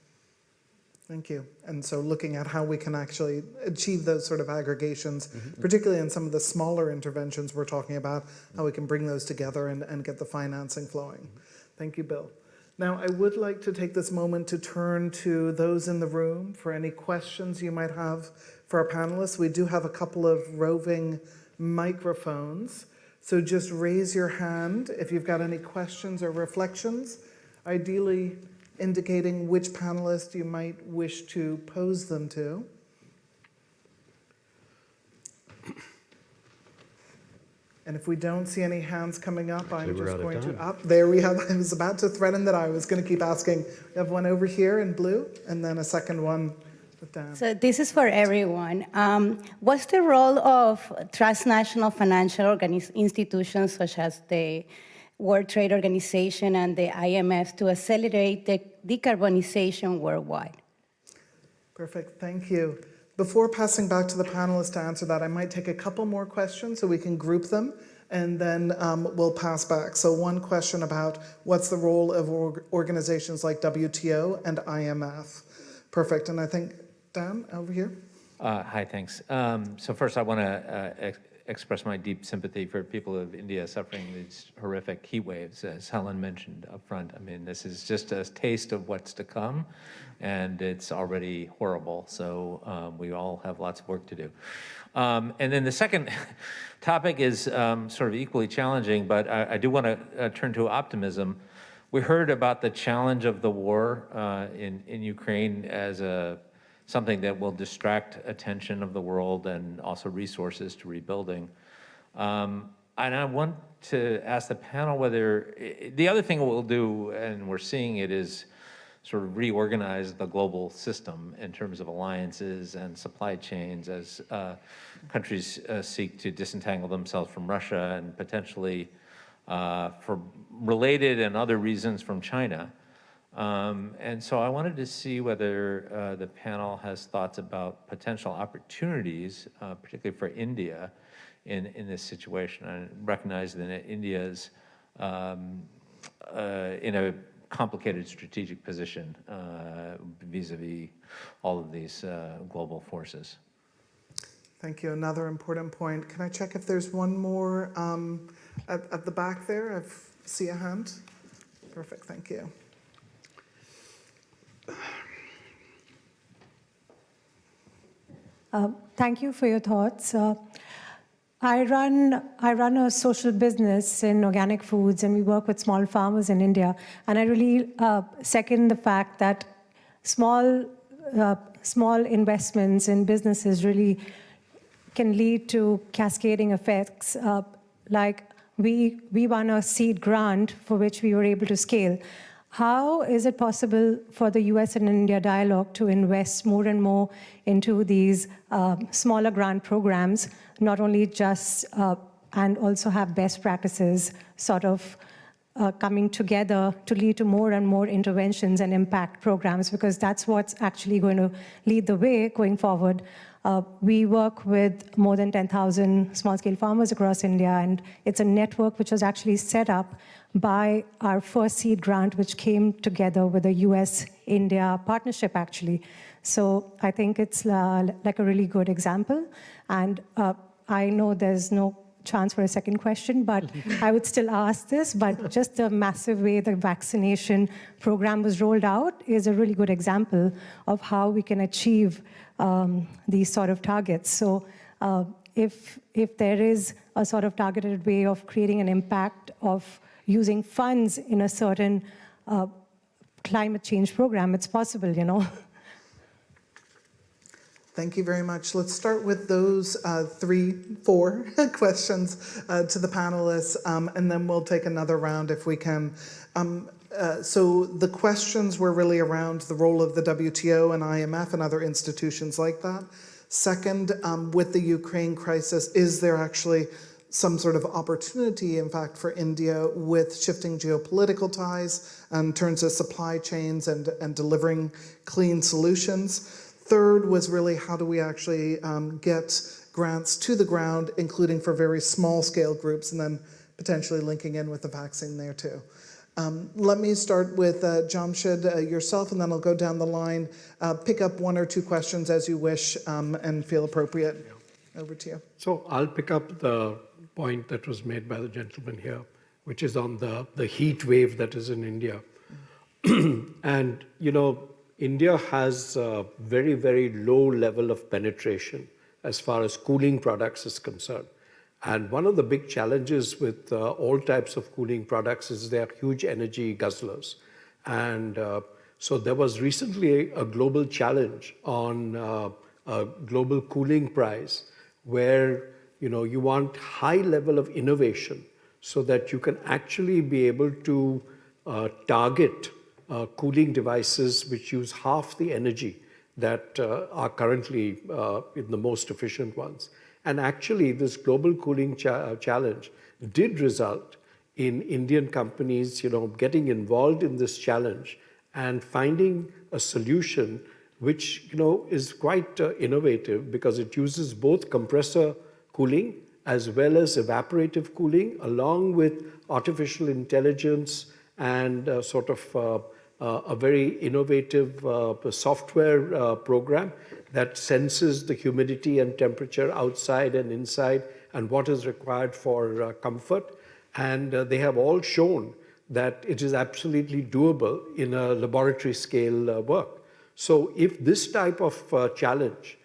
Thank you. And so looking at how we can actually achieve those sort of aggregations, particularly in some of the smaller interventions we're talking about, how we can bring those together and get the financing flowing. Thank you, Bill. Now, I would like to take this moment to turn to those in the room for any questions you might have for our panelists. We do have a couple of roving microphones, so just raise your hand if you've got any questions or reflections, ideally indicating which panelist you might wish to pose them to. And if we don't see any hands coming up, I'm just going to there we have. I was about to threaten that I was going to keep asking. We have one over here in blue, and then a second one with Dan. So this is for everyone. What's the role of transnational financial institutions such as the World Trade Organization and the IMF to accelerate the decarbonization worldwide? Perfect. Thank you. Before passing back to the panelists to answer that, I might take a couple more questions so we can group them, and then we'll pass back. So one question about what's the role of organizations like WTO and IMF? Perfect, and I think, Dan, over here. Hi, thanks. So first I want to express my deep sympathy for people of India suffering these horrific heat waves, as Helen mentioned up front. I mean, this is just a taste of what's to come, and it's already horrible. So we all have lots of work to do. And then the second topic is sort of equally challenging, but I do want to turn to optimism. We heard about the challenge of the war in Ukraine as something that will distract attention of the world and also resources to rebuilding. And I want to ask the panel whether, the other thing we'll do, and we're seeing it, is sort of reorganize the global system in terms of alliances and supply chains as countries seek to disentangle themselves from Russia and potentially for related and other reasons from China. And so I wanted to see whether the panel has thoughts about potential opportunities, particularly for India in this situation. I recognize that India is in a complicated strategic position vis-a-vis all of these global forces. Thank you. Another important point. Can I check if there's one more at the back there? I see a hand. Perfect, thank you. Thank you for your thoughts. I run a social business in organic foods, and we work with small farmers in India. And I really second the fact that small investments in businesses really can lead to cascading effects. Like we won a seed grant for which we were able to scale. How is it possible for the US and India dialogue to invest more and more into these smaller grant programs, not only just, and also have best practices sort of coming together to lead to more and more interventions and impact programs, because that's what's actually going to lead the way going forward. We work with more than 10,000 small-scale farmers across India, and it's a network which was actually set up by our first seed grant, which came together with a U.S.-India partnership, actually. So I think it's like a really good example. And I know there's no chance for a second question, but I would still ask this, but just the massive way the vaccination program was rolled out is a really good example of how we can achieve these sort of targets. So if there is a sort of targeted way of creating an impact of using funds in a certain climate change program, it's possible, you know. Thank you very much. Let's start with those 4 questions to the panelists, and then we'll take another round if we can. So the questions were really around the role of the WTO and IMF and other institutions like that. Second, with the Ukraine crisis, is there actually some sort of opportunity, in fact, for India with shifting geopolitical ties in terms of supply chains and delivering clean solutions? Third was really how do we actually get grants to the ground, including for very small scale groups, and then potentially linking in with the vaccine there too. Let me start with Jamshed, yourself, and then I'll go down the line. Pick up 1 or 2 questions as you wish and feel appropriate. Over to you. So I'll pick up the point that was made by the gentleman here, which is on the heat wave that is in India. And, you know, India has a very, very low level of penetration as far as cooling products is concerned. And one of the big challenges with all types of cooling products is they are huge energy guzzlers. And so there was recently a global challenge on a global cooling prize where, you know, you want high level of innovation so that you can actually be able to target cooling devices which use half the energy that are currently in the most efficient ones. And actually, this global cooling challenge did result in Indian companies, you know, getting involved in this challenge and finding a solution which is quite innovative because it uses both compressor cooling as well as evaporative cooling, along with artificial intelligence and sort of a very innovative software program that senses the humidity and temperature outside and inside and what is required for comfort. And they have all shown that it is absolutely doable in a laboratory scale work. So if this type of challenge,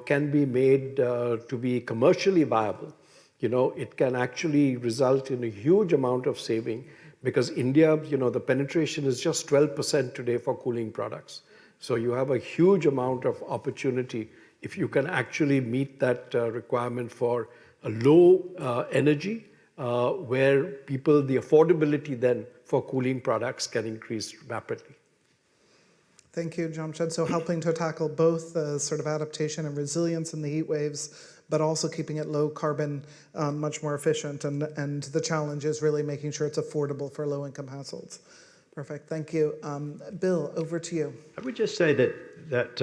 can be made to be commercially viable, it can actually result in a huge amount of saving, because India, the penetration is just 12% today for cooling products. So you have a huge amount of opportunity if you can actually meet that requirement for a low energy, where the affordability then for cooling products can increase rapidly. Thank you, Jamshed. So helping to tackle both the sort of adaptation and resilience in the heat waves, but also keeping it low carbon, much more efficient. And the challenge is really making sure it's affordable for low-income households. Perfect, thank you. Bill, over to you. I would just say that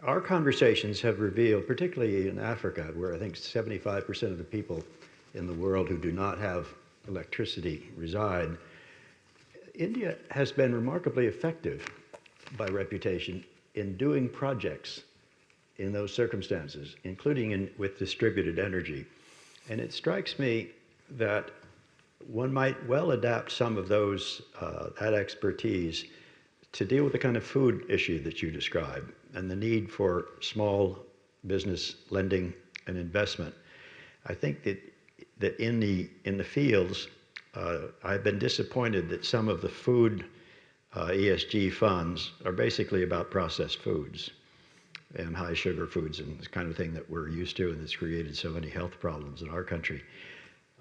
our conversations have revealed, particularly in Africa, where I think 75% of the people in the world who do not have electricity reside, India has been remarkably effective by reputation in doing projects in those circumstances, including with distributed energy. And it strikes me that one might well adapt some of that expertise to deal with the kind of food issue that you described and the need for small business lending and investment. I think that in the fields, I've been disappointed that some of the food ESG funds are basically about processed foods and high sugar foods and this kind of thing that we're used to and that's created so many health problems in our country.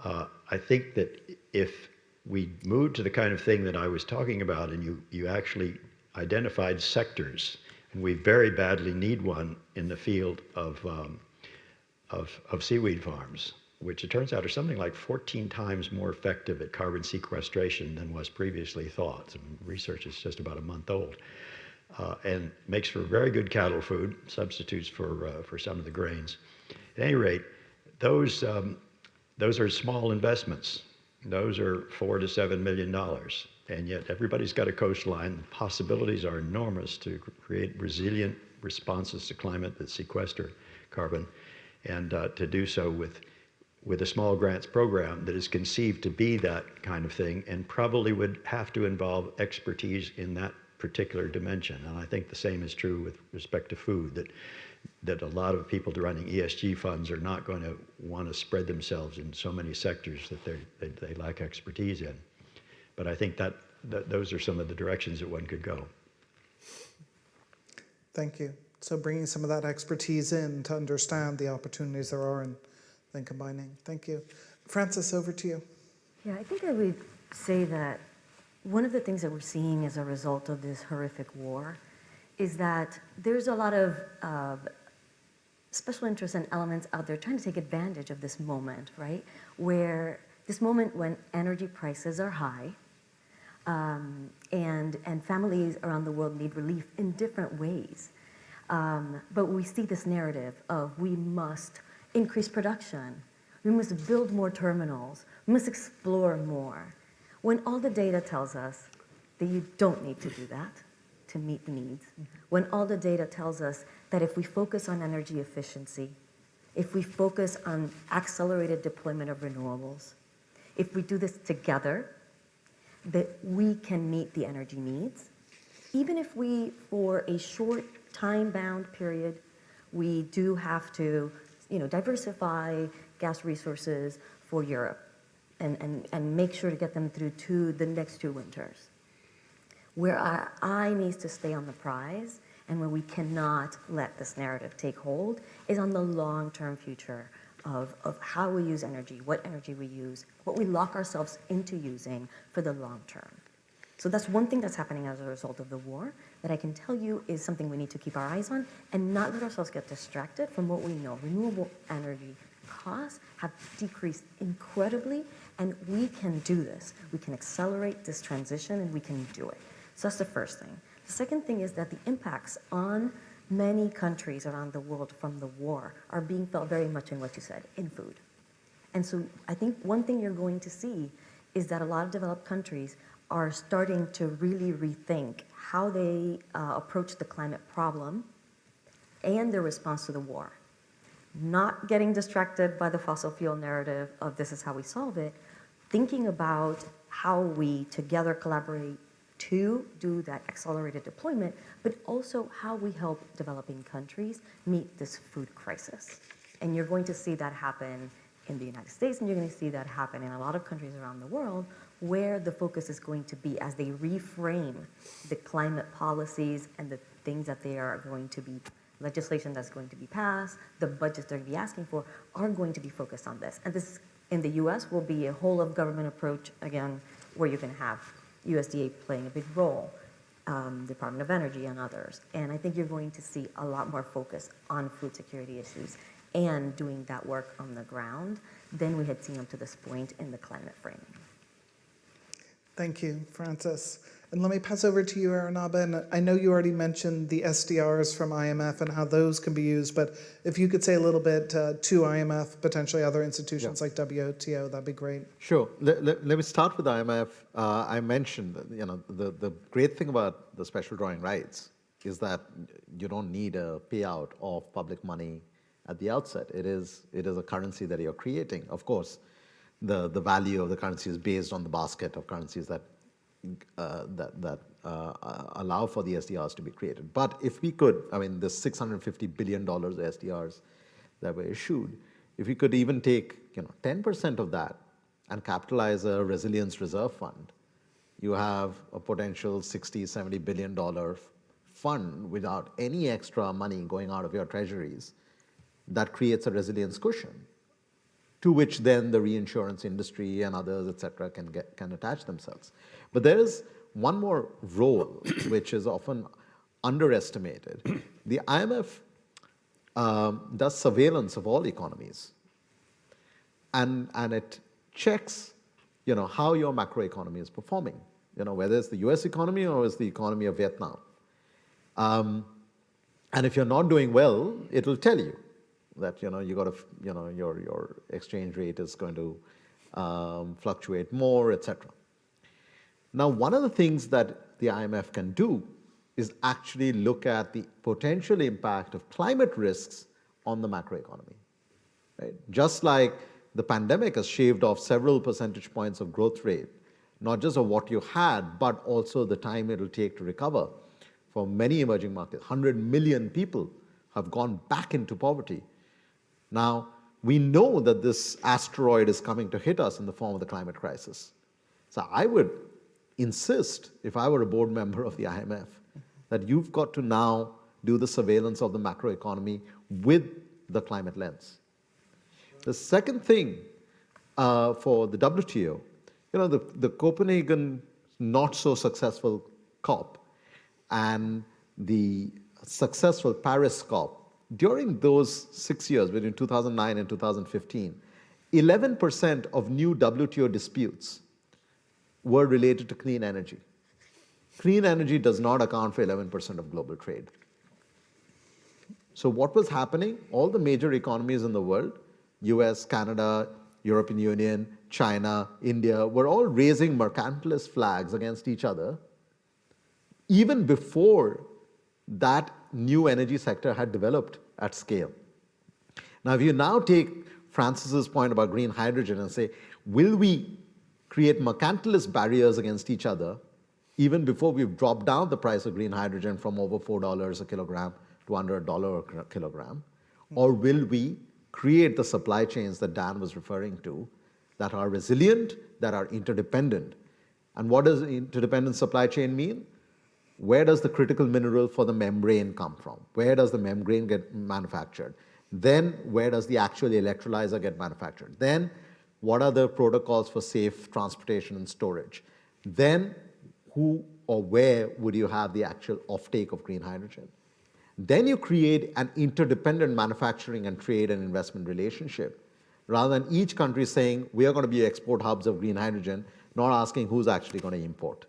I think that if we move to the kind of thing that I was talking about and you actually identified sectors, and we very badly need one in the field of seaweed farms, which it turns out are something like 14 times more effective at carbon sequestration than was previously thought. Some research is just about a month old, and makes for very good cattle food, substitutes for some of the grains. At any rate, those are small investments. Those are $4 to $7 million, and yet everybody's got a coastline. The possibilities are enormous to create resilient responses to climate that sequester carbon, and to do so with a small grants program that is conceived to be that kind of thing, and probably would have to involve expertise in that particular dimension. And I think the same is true with respect to food, that a lot of people running ESG funds are not going to want to spread themselves in so many sectors that they lack expertise in. But I think that those are some of the directions that one could go. Thank you. So bringing some of that expertise in to understand the opportunities there are and then combining. Thank you. Frances, over to you. Yeah, I think I would say that one of the things that we're seeing as a result of this horrific war is that there's a lot of special interests and elements out there trying to take advantage of this moment, right? Where this moment when energy prices are high, and families around the world need relief in different ways. But we see this narrative of we must increase production, we must build more terminals, we must explore more, when all the data tells us that you don't need to do that to meet the needs, when all the data tells us that if we focus on energy efficiency, if we focus on accelerated deployment of renewables, if we do this together, that we can meet the energy needs, even if we, for a short time-bound period, we do have to diversify gas resources for Europe and make sure to get them through to the next 2 winters. Where our eye needs to stay on the prize and where we cannot let this narrative take hold is on the long-term future of how we use energy, what energy we use, what we lock ourselves into using for the long term. So that's one thing that's happening as a result of the war that I can tell you is something we need to keep our eyes on and not let ourselves get distracted from what we know. Renewable energy costs have decreased incredibly, and we can do this. We can accelerate this transition, and we can do it. So that's the first thing. The The second thing is that the impacts on many countries around the world from the war are being felt very much in what you said, in food. And so I think one thing you're going to see is that a lot of developed countries are starting to really rethink how they approach the climate problem and their response to the war. Not getting distracted by the fossil fuel narrative of this is how we solve it, thinking about how we together collaborate to do that accelerated deployment, but also how we help developing countries meet this food crisis. And you're going to see that happen in the United States, and you're going to see that happen in a lot of countries around the world, where the focus is going to be as they reframe the climate policies and the things that they are going to be, legislation that's going to be passed, the budgets they're going to be asking for, are going to be focused on this. And this, in the US, will be a whole of government approach, again, where you're going to have USDA playing a big role, Department of Energy and others. And I think you're going to see a lot more focus on food security issues and doing that work on the ground than we had seen up to this point in the climate framing. Thank you, Francis. And let me pass over to you, Arunabha. And I know you already mentioned the SDRs from IMF and how those can be used, but if you could say a little bit to IMF, potentially other institutions like WTO, that'd be great. Sure. Let me start with IMF. I mentioned that, the great thing about the special drawing rights is that you don't need a payout of public money at the outset. It is a currency that you're creating. Of course, the value of the currency is based on the basket of currencies that allow for the SDRs to be created. But if we could, this $650 billion SDRs that were issued, if we could even take 10% of that and capitalize a resilience reserve fund, you have a potential $60-70 billion fund without any extra money going out of your treasuries that creates a resilience cushion, to which then the reinsurance industry and others, et cetera, can attach themselves. But there is one more role which is often underestimated. The IMF does surveillance of all economies, and it checks how your macroeconomy is performing, whether it's the US economy or it's the economy of Vietnam. And if you're not doing well, it will tell you that you got to your exchange rate is going to fluctuate more, etc. Now, one of the things that the IMF can do is actually look at the potential impact of climate risks on the macroeconomy. Right? Just like the pandemic has shaved off several percentage points of growth rate, not just of what you had, but also the time it will take to recover. For many emerging markets, 100 million people have gone back into poverty. Now, we know that this asteroid is coming to hit us in the form of the climate crisis. So I would insist, if I were a board member of the IMF, that you've got to now do the surveillance of the macroeconomy with the climate lens. The second thing for the WTO, the Copenhagen not so successful COP and the successful Paris COP, during those 6 years, between 2009 and 2015, 11% of new WTO disputes were related to clean energy. Clean energy does not account for 11% of global trade. So what was happening? All the major economies in the world, US, Canada, European Union, China, India, were all raising mercantilist flags against each other even before that new energy sector had developed at scale. Now, if you now take Francis's point about green hydrogen and say, will we create mercantilist barriers against each other even before we've dropped down the price of green hydrogen from over $4 a kilogram to under $1 a kilogram? Or will we create the supply chains that Dan was referring to that are resilient, that are interdependent? And what does interdependent supply chain mean? Where does the critical mineral for the membrane come from? Where does the membrane get manufactured? Then where does the actual electrolyzer get manufactured? Then what are the protocols for safe transportation and storage? Then who or where would you have the actual offtake of green hydrogen? Then you create an interdependent manufacturing and trade and investment relationship, rather than each country saying, we are going to be export hubs of green hydrogen, not asking who's actually going to import.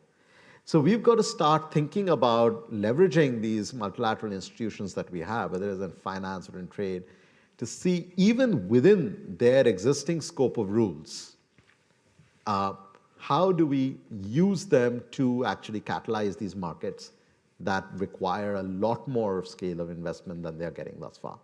So we've got to start thinking about leveraging these multilateral institutions that we have, whether it's in finance or in trade, to see even within their existing scope of rules, how do we use them to actually catalyze these markets that require a lot more scale of investment than they're getting thus far.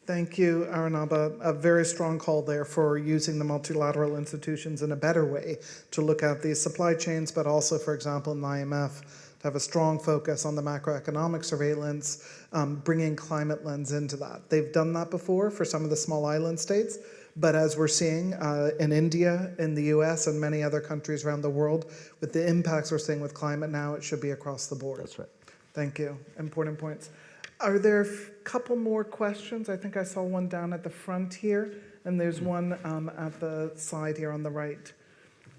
Thank you, Arunabha. A very strong call there for using the multilateral institutions in a better way to look at these supply chains, but also, for example, in the IMF, to have a strong focus on the macroeconomic surveillance, bringing climate lens into that. They've done that before for some of the small island states, but as we're seeing in India, in the US, and many other countries around the world, with the impacts we're seeing with climate now, it should be across the board. That's right. Thank you. Important points. Are there a couple more questions? I think I saw one down at the front here, and there's one at the side here on the right.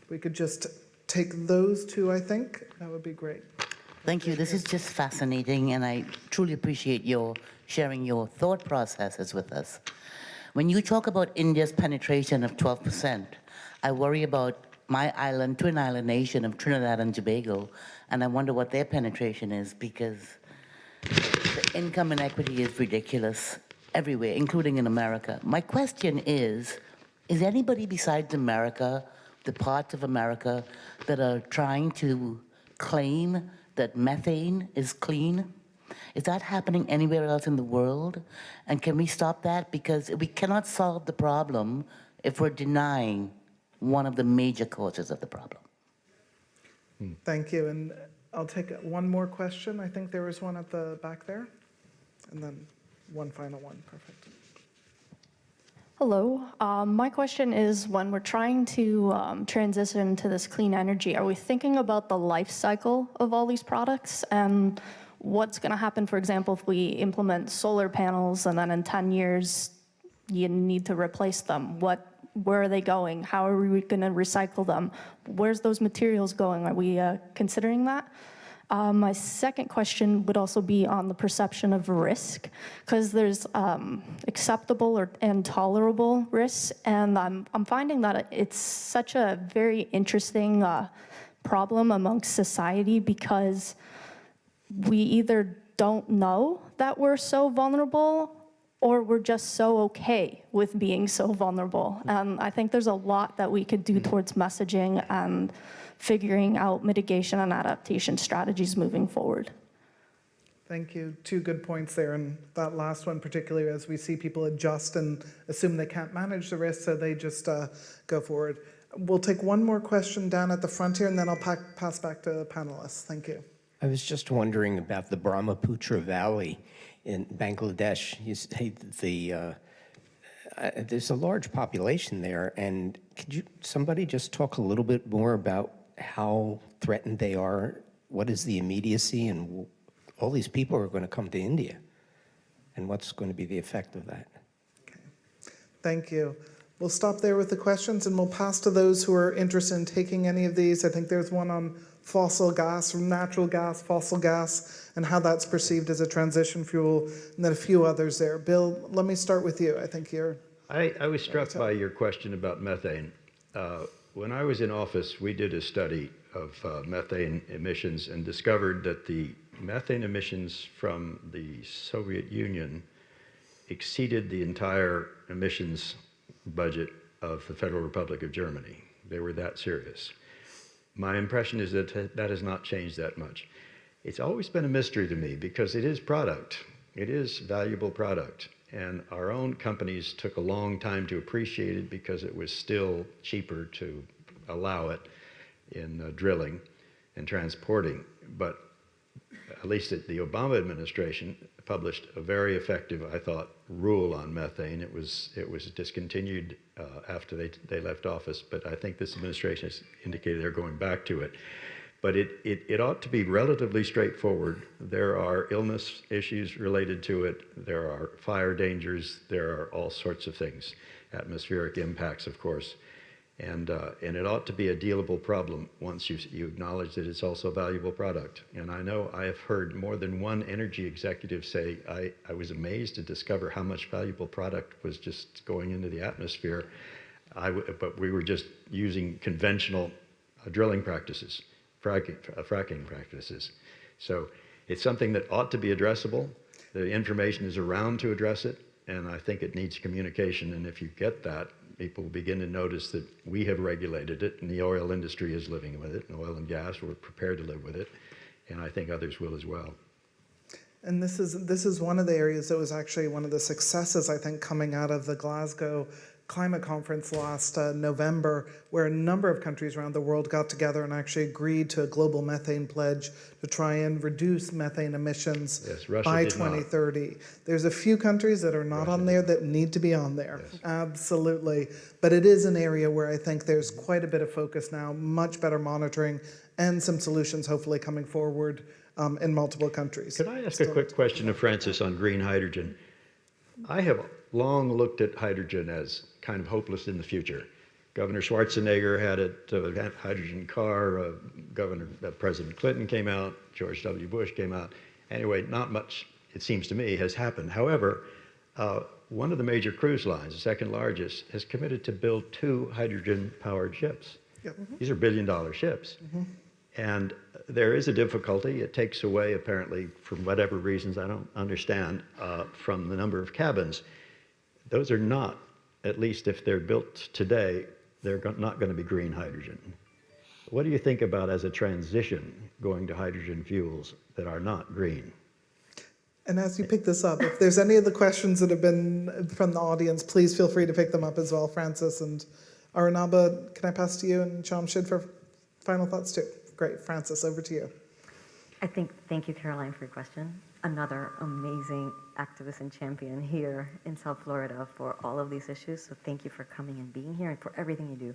We could just take those two, I think. That would be great. Thank you. This is just fascinating, and I truly appreciate your sharing your thought processes with us. When you talk about India's penetration of 12%, I worry about my island, twin island nation of Trinidad and Tobago, and I wonder what their penetration is, because the income inequity is ridiculous everywhere, including in America. My question is anybody besides America, the parts of America that are trying to claim that methane is clean? Is that happening anywhere else in the world? And can we stop that? Because we cannot solve the problem if we're denying one of the major causes of the problem. Thank you. And I'll take one more question. I think there was one at the back there. And then one final one. Perfect. Hello. My question is, when we're trying to transition to this clean energy, are we thinking about the life cycle of all these products and what's going to happen, for example, if we implement solar panels and then in 10 years you need to replace them? Where are they going? How are we going to recycle them? Where's those materials going? Are we considering that? My second question would also be on the perception of risk, because there's acceptable and tolerable risks, and I'm finding that it's such a very interesting problem amongst society, because we either don't know that we're so vulnerable or we're just so okay with being so vulnerable. And I think there's a lot that we could do towards messaging and figuring out mitigation and adaptation strategies moving forward. Thank you. Two good points there. And that last one, particularly as we see people adjust and assume they can't manage the risk, so they just go forward. We'll take one more question down at the front here, and then I'll pass back to the panelists. Thank you. I was just wondering about the Brahmaputra Valley in Bangladesh. You say there's a large population there, and could somebody just talk a little bit more about how threatened they are? What is the immediacy? And all these people are going to come to India, and what's going to be the effect of that? Okay. Thank you. We'll stop there with the questions, and we'll pass to those who are interested in taking any of these. I think there's one on fossil gas, natural gas, fossil gas, and how that's perceived as a transition fuel, and then a few others there. Bill, let me start with you. I think you're... I was struck by your question about methane. When I was in office, we did a study of methane emissions and discovered that the methane emissions from the Soviet Union exceeded the entire emissions budget of the Federal Republic of Germany. They were that serious. My impression is that that has not changed that much. It's always been a mystery to me because it is product. It is valuable product. And our own companies took a long time to appreciate it because it was still cheaper to allow it in drilling and transporting. But at least the Obama administration published a very effective, I thought, rule on methane. It was discontinued after they left office, but I think this administration has indicated they're going back to it. But it ought to be relatively straightforward. There are illness issues related to it. There are fire dangers. There are all sorts of things, atmospheric impacts, of course. And it ought to be a dealable problem once you acknowledge that it's also a valuable product. And I know I have heard more than one energy executive say, I was amazed to discover how much valuable product was just going into the atmosphere, but we were just using conventional drilling practices. fracking practices. So it's something that ought to be addressable. The information is around to address it, and I think it needs communication. And if you get that, people will begin to notice that we have regulated it, and the oil industry is living with it, and oil and gas, we're prepared to live with it, and I think others will as well. And this is one of the areas that was actually one of the successes, I think, coming out of the Glasgow Climate Conference last November, where a number of countries around the world got together and actually agreed to a global methane pledge to try and reduce methane emissions by 2030. There's a few countries that are not on there that need to be on there, absolutely. But it is an area where I think there's quite a bit of focus now, much better monitoring, and some solutions hopefully coming forward in multiple countries. Could I ask a quick question of Francis on green hydrogen? I have long looked at hydrogen as kind of hopeless in the future. Governor Schwarzenegger had a hydrogen car, President Clinton came out, George W. Bush came out. Anyway, not much, it seems to me, has happened. However, one of the major cruise lines, the second largest, has committed to build 2 hydrogen-powered ships. These are billion-dollar ships. And there is a difficulty. It takes away, apparently, from whatever reasons I don't understand, from the number of cabins. Those are not, at least if they're built today, they're not going to be green hydrogen. What do you think about as a transition going to hydrogen fuels that are not green? And as you pick this up, if there's any of the questions that have been from the audience, please feel free to pick them up as well, Francis. And Arunabha, can I pass to you, and Jamshid for final thoughts too? Great, Francis, over to you. Thank you, Caroline, for your question. Another amazing activist and champion here in South Florida for all of these issues. So thank you for coming and being here and for everything you do.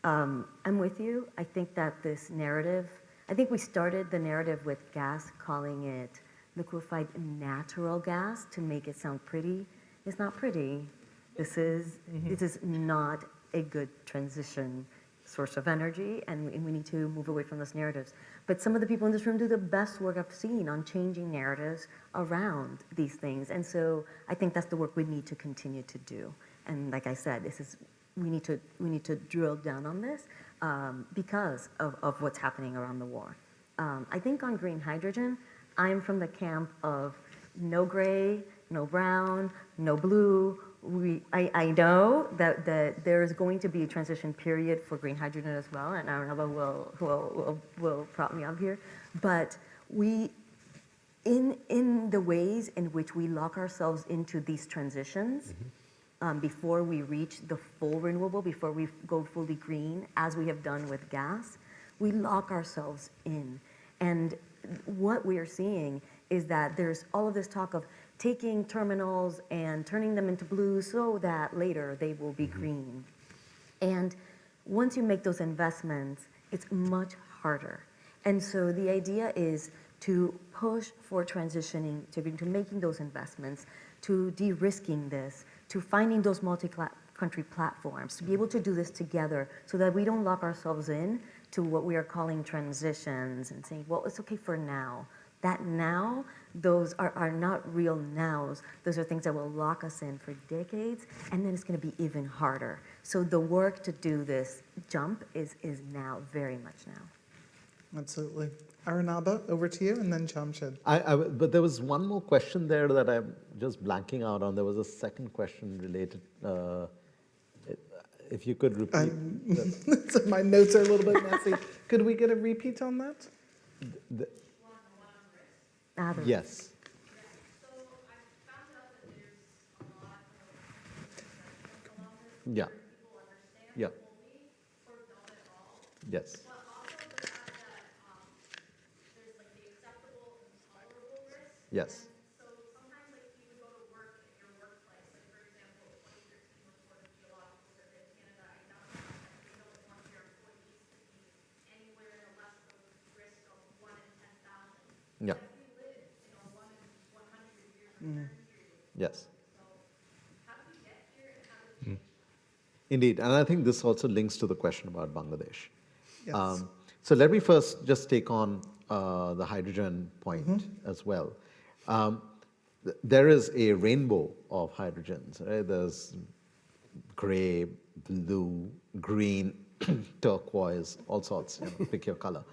I'm with you. I think that this narrative, I think we started the narrative with gas, calling it liquefied natural gas to make it sound pretty. It's not pretty. This is not a good transition source of energy, and we need to move away from those narratives. But some of the people in this room do the best work I've seen on changing narratives around these things. And so I think that's the work we need to continue to do. And like I said, we need to drill down on this because of what's happening around the war. I think on green hydrogen, I'm from the camp of no gray, no brown, no blue. I know that there's going to be a transition period for green hydrogen as well, and Arunabha will prop me up here. But in the ways in which we lock ourselves into these transitions, before we reach the full renewable, before we go fully green, as we have done with gas, we lock ourselves in. And what we are seeing is that there's all of this talk of taking terminals and turning them into blue so that later they will be green. And once you make those investments, it's much harder. And so the idea is to push for transitioning, to making those investments, to de-risking this, to finding those multi-country platforms, to be able to do this together so that we don't lock ourselves in to what we are calling transitions and saying, well, it's okay for now. That now, those are not real nows. Those are things that will lock us in for decades, and then it's going to be even harder. So the work to do this jump is now, very much now. Absolutely. Arunabha, over to you, and then Jamshid. But there was one more question there that I'm just blanking out on. There was a second question related. If you could repeat. So my notes are a little bit messy. Could we get a repeat on that? Yes. Yeah. Yeah. Yes. Yes. Yeah. Yes. Indeed, and I think this also links to the question about Bangladesh. Yes. So let me first just take on the hydrogen point as well. There is a rainbow of hydrogens. Right? There's gray, blue, green, turquoise, all sorts. Pick your color.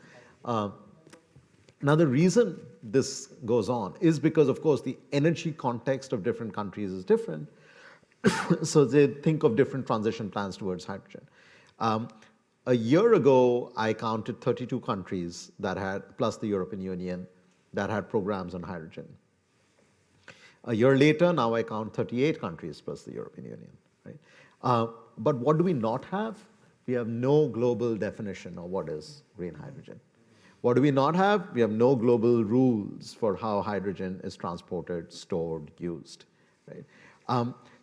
Now, the reason this goes on is because, of course, the energy context of different countries is different. So they think of different transition plans towards hydrogen. A year ago, I counted 32 countries that had, plus the European Union, that had programs on hydrogen. A year later, now I count 38 countries plus the European Union. Right? But what do we not have? We have no global definition of what is green hydrogen. What do we not have? We have no global rules for how hydrogen is transported, stored, used. Right?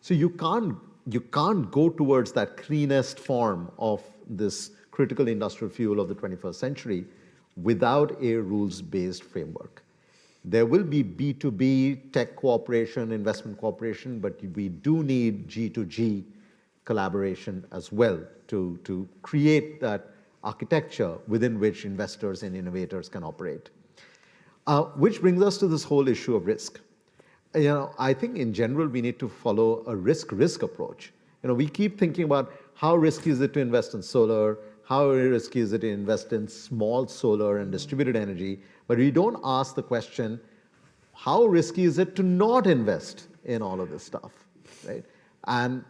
So you can't go towards that cleanest form of this critical industrial fuel of the 21st century without a rules-based framework. There will be B2B tech cooperation, investment cooperation, but we do need G2G collaboration as well to create that architecture within which investors and innovators can operate. Which brings us to this whole issue of risk. I think in general we need to follow a risk-risk approach. We keep thinking about how risky is it to invest in solar, how risky is it to invest in small solar and distributed energy, but we don't ask the question, how risky is it to not invest in all of this stuff, right? And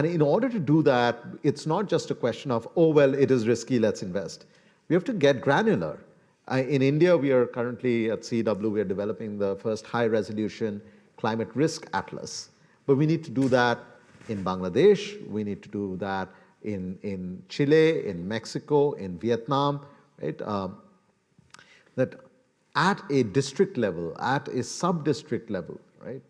in order to do that, it's not just a question of, oh, well, it is risky, let's invest. We have to get granular. In India, we are currently at CW, we are developing the first high-resolution climate risk atlas. But we need to do that in Bangladesh, we need to do that in Chile, in Mexico, in Vietnam, right? That at a district level, at a sub-district level, right?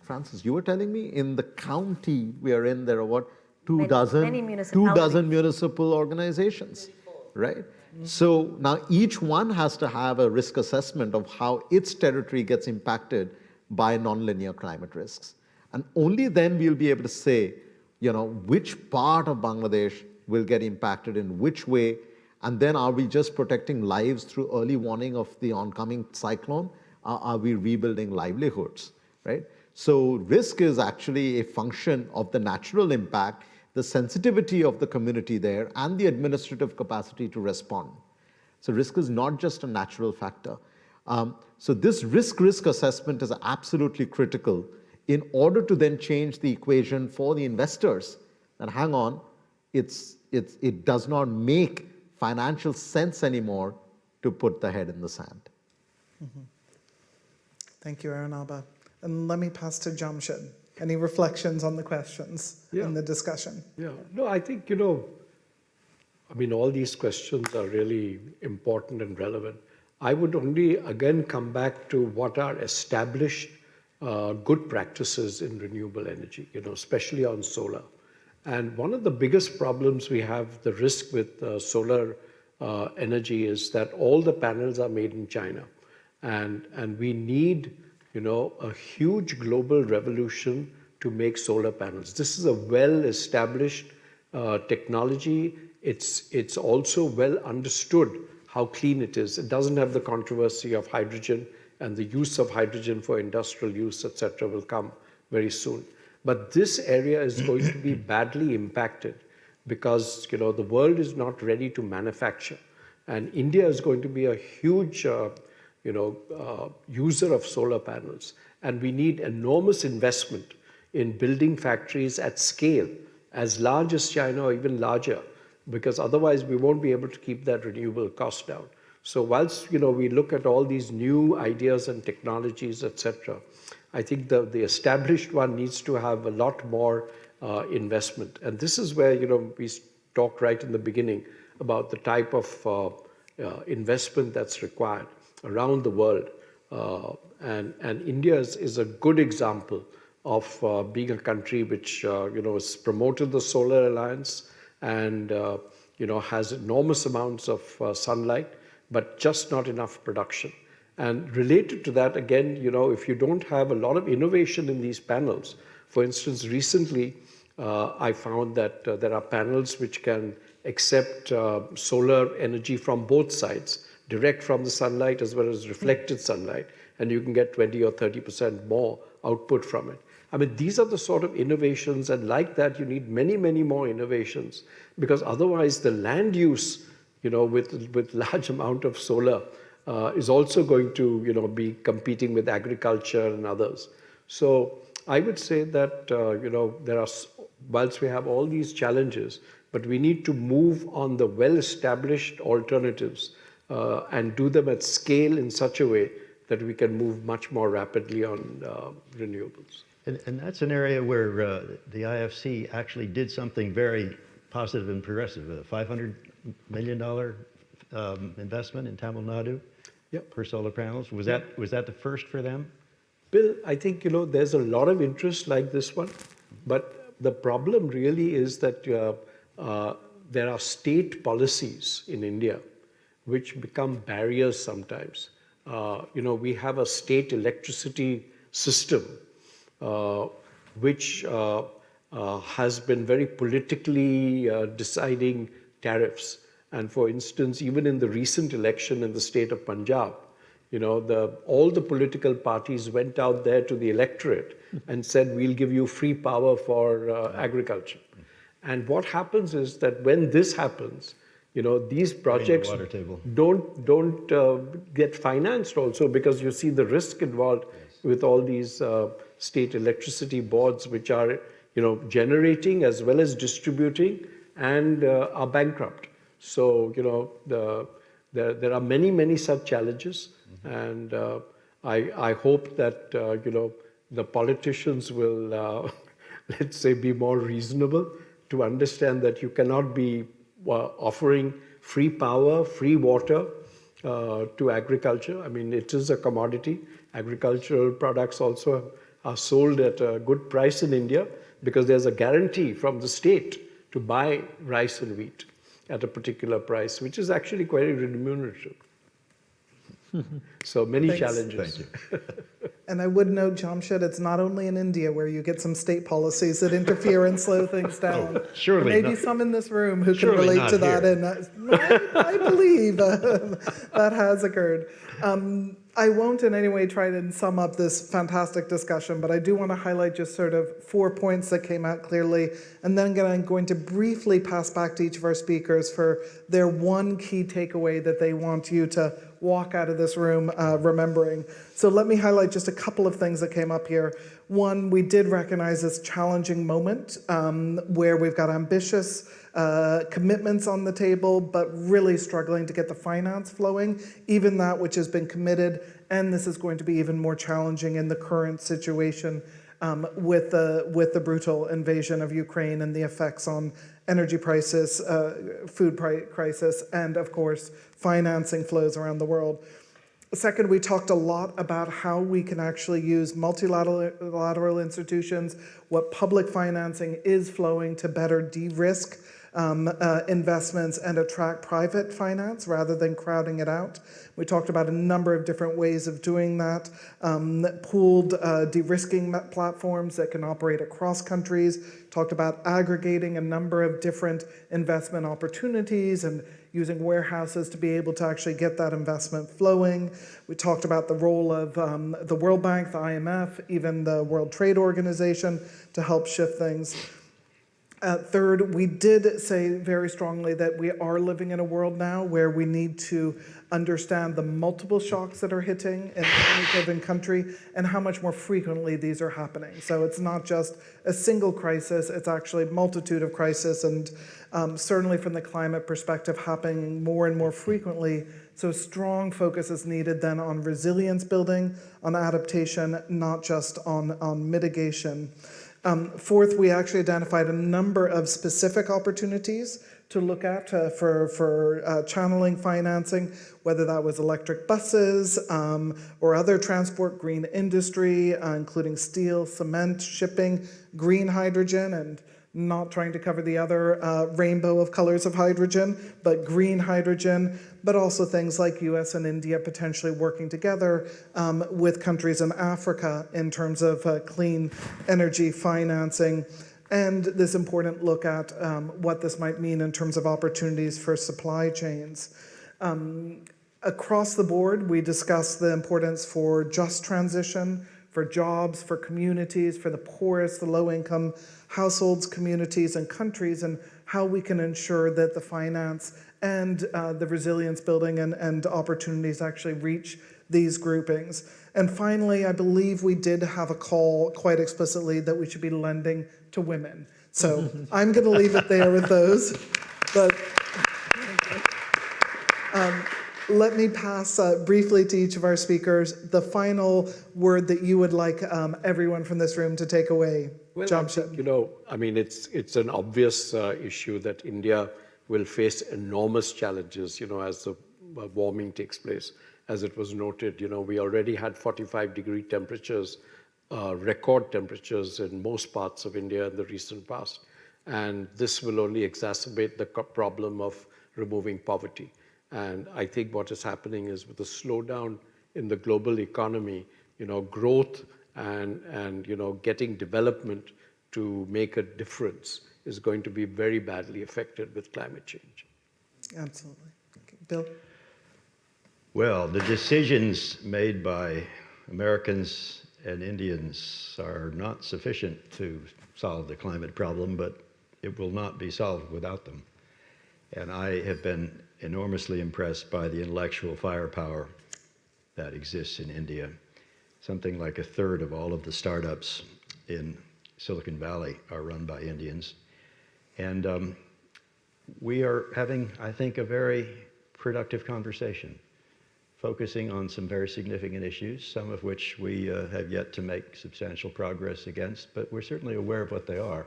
Francis, you were telling me in the county we are in, there are what, two dozen municipal organizations, right? So now each one has to have a risk assessment of how its territory gets impacted by nonlinear climate risks. And only then we'll be able to say, which part of Bangladesh will get impacted in which way, and then are we just protecting lives through early warning of the oncoming cyclone? Are we rebuilding livelihoods, right? So risk is actually a function of the natural impact, the sensitivity of the community there, and the administrative capacity to respond. So risk is not just a natural factor. So this risk-risk assessment is absolutely critical in order to then change the equation for the investors. And hang on, it does not make financial sense anymore to put the head in the sand. Mm-hmm. Thank you, Arunabha. And let me pass to Jamshed. Any reflections on the questions in the discussion? Yeah, no, I think, all these questions are really important and relevant. I would only again come back to what are established good practices in renewable energy, especially on solar. And one of the biggest problems we have, the risk with solar energy, is that all the panels are made in China. And we need, a huge global revolution to make solar panels. This is a well-established technology. It's also well understood how clean it is. It doesn't have the controversy of hydrogen, and the use of hydrogen for industrial use, etc., will come very soon. But this area is going to be badly impacted because the world is not ready to manufacture, and India is going to be a huge user of solar panels, and we need enormous investment in building factories at scale as large as China or even larger, because otherwise we won't be able to keep that renewable cost down. So whilst we look at all these new ideas and technologies, etc., I think the established one needs to have a lot more investment. And this is where we talked right in the beginning about the type of investment that's required around the world. And India is a good example of being a country which has promoted the Solar Alliance and has enormous amounts of sunlight, but just not enough production. And related to that, again, if you don't have a lot of innovation in these panels, for instance, recently I found that there are panels which can accept solar energy from both sides, direct from the sunlight as well as reflected sunlight, and you can get 20 or 30% more output from it. These are the sort of innovations, and like that, you need many, many more innovations, because otherwise the land use, with large amount of solar, is also going to, be competing with agriculture and others. So I would say that, whilst we have all these challenges, but we need to move on the well-established alternatives and do them at scale in such a way that we can move much more rapidly on renewables. And that's an area where the IFC actually did something very positive and progressive, a $500 million investment in Tamil Nadu for solar panels. Was that the first for them? Bill, I think, there's a lot of interest like this one, but the problem really is that there are state policies in India which become barriers sometimes. We have a state electricity system which has been very politically deciding tariffs. And for instance, even in the recent election in the state of Punjab, all the political parties went out there to the electorate and said, we'll give you free power for agriculture. And what happens is that when this happens, these projects don't get financed also, because you see the risk involved with all these state electricity boards, which are generating as well as distributing and are bankrupt. So there are many such challenges, and I hope that the politicians will let's say be more reasonable to understand that you cannot be offering free power, free water to agriculture. I mean, it is a commodity. Agricultural products also are sold at a good price in India because there's a guarantee from the state to buy rice and wheat at a particular price, which is actually quite remunerative. So many challenges. Thank you. And I would note, Jamshed, it's not only in India where you get some state policies that interfere and slow things down. Surely there may be not. some in this room who can Surely relate not to that, here. and I believe that has occurred. I won't in any way try to sum up this fantastic discussion, but I do want to highlight just sort of 4 points that came out clearly, and then I'm going to briefly pass back to each of our speakers for their one key takeaway that they want you to walk out of this room remembering. So let me highlight just a couple of things that came up here. One, we did recognize this challenging moment where we've got ambitious commitments on the table, but really struggling to get the finance flowing, even that which has been committed. And this is going to be even more challenging in the current situation with the brutal invasion of Ukraine and the effects on energy prices, food crisis, and of course, financing flows around the world. Second, we talked a lot about how we can actually use multilateral institutions, what public financing is flowing to better de-risk investments and attract private finance rather than crowding it out. We talked about a number of different ways of doing that, pooled de-risking platforms that can operate across countries, talked about aggregating a number of different investment opportunities and using warehouses to be able to actually get that investment flowing. We talked about the role of the World Bank, the IMF, even the World Trade Organization to help shift things. Third, we did say very strongly that we are living in a world now where we need to understand the multiple shocks that are hitting in any given country and how much more frequently these are happening. So it's not just a single crisis, it's actually a multitude of crises, and certainly from the climate perspective happening more and more frequently. So strong focus is needed then on resilience building, on adaptation, not just on mitigation. Fourth, we actually identified a number of specific opportunities to look at for channeling financing, whether that was electric buses or other transport, green industry, including steel, cement, shipping, green hydrogen, and not trying to cover the other rainbow of colors of hydrogen, but green hydrogen, but also things like US and India potentially working together with countries in Africa in terms of clean energy financing, and this important look at what this might mean in terms of opportunities for supply chains. Across the board, we discussed the importance for just transition, for jobs, for communities, for the poorest, the low-income households, communities, and countries, and how we can ensure that the finance and the resilience building and opportunities actually reach these groupings. And finally, I believe we did have a call quite explicitly that we should be lending to women. So I'm going to leave it there with those. But let me pass briefly to each of our speakers the final word that you would like everyone from this room to take away. Well, Jamshed. you know, I mean, it's an obvious issue that India will face enormous challenges, you know, as the warming takes place. As it was noted, you know, we already had 45-degree temperatures, record temperatures in most parts of India in the recent past. And this will only exacerbate the problem of removing poverty. And I think what is happening is with the slowdown in the global economy, you know, growth and you know, getting development to make a difference is going to be very badly affected with climate change. Absolutely. Okay. Bill? Well, the decisions made by Americans and Indians are not sufficient to solve the climate problem, but it will not be solved without them. And I have been enormously impressed by the intellectual firepower that exists in India. Something like a third of all of the startups in Silicon Valley are run by Indians. And we are having, I think, a very productive conversation, focusing on some very significant issues, some of which we have yet to make substantial progress against, but we're certainly aware of what they are.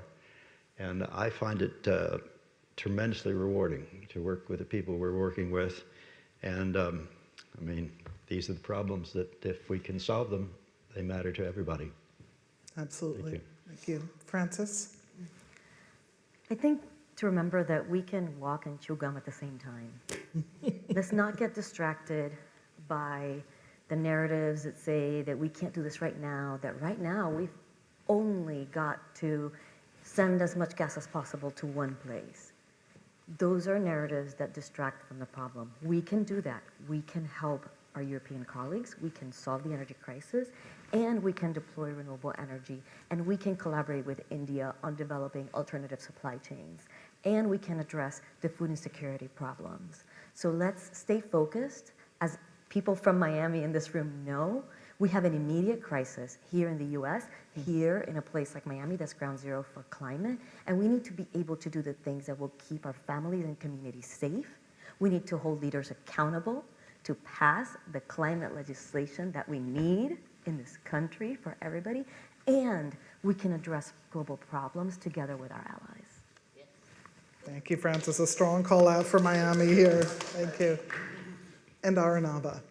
And I find it tremendously rewarding to work with the people we're working with. And I mean, these are the problems that if we can solve them, they matter to everybody. Absolutely. Thank you. Francis? I think to remember that we can walk and chew gum at the same time. Let's not get distracted by the narratives that say that we can't do this right now, that right now we've only got to send as much gas as possible to one place. Those are narratives that distract from the problem. We can do that. We can help our European colleagues, we can solve the energy crisis, and we can deploy renewable energy, and we can collaborate with India on developing alternative supply chains, and we can address the food insecurity problems. So let's stay focused. As people from Miami in this room know, we have an immediate crisis here in the US, here in a place like Miami that's ground zero for climate, and we need to be able to do the things that will keep our families and communities safe. We need to hold leaders accountable to pass the climate legislation that we need in this country for everybody, and we can address global problems together with our allies. Thank you, Francis. A strong call out for Miami here. Thank you. And Arunabha.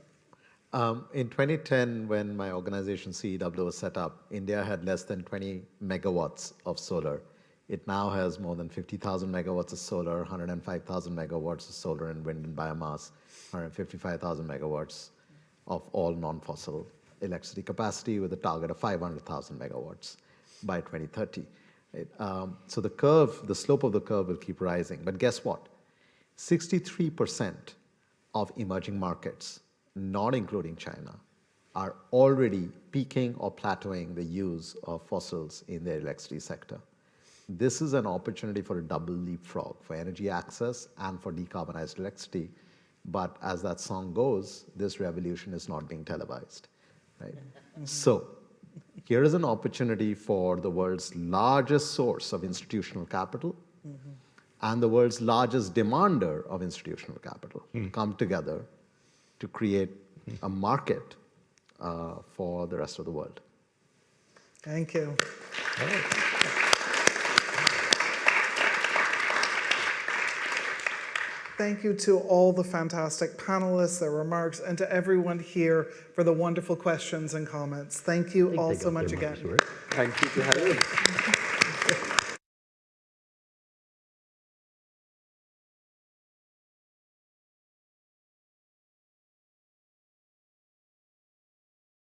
In 2010, when my organization CEW was set up, India had less than 20 megawatts of solar. It now has more than 50,000 megawatts of solar, 105,000 megawatts of solar and wind and biomass, 155,000 megawatts of all non-fossil electricity capacity with a target of 500,000 megawatts by 2030. So the curve, the slope of the curve will keep rising. But guess what? 63% of emerging markets, not including China, are already peaking or plateauing the use of fossils in their electricity sector. This is an opportunity for a double leapfrog, for energy access and for decarbonized electricity. But as that song goes, this revolution is not being televised, right? So here is an opportunity for the world's largest source of institutional capital and the world's largest demander of institutional capital to come together to create a market for the rest of the world. Thank you. Thank you to all the fantastic panelists, their remarks, and to everyone here for the wonderful questions and comments. Thank you all so much again. Thank you to have you.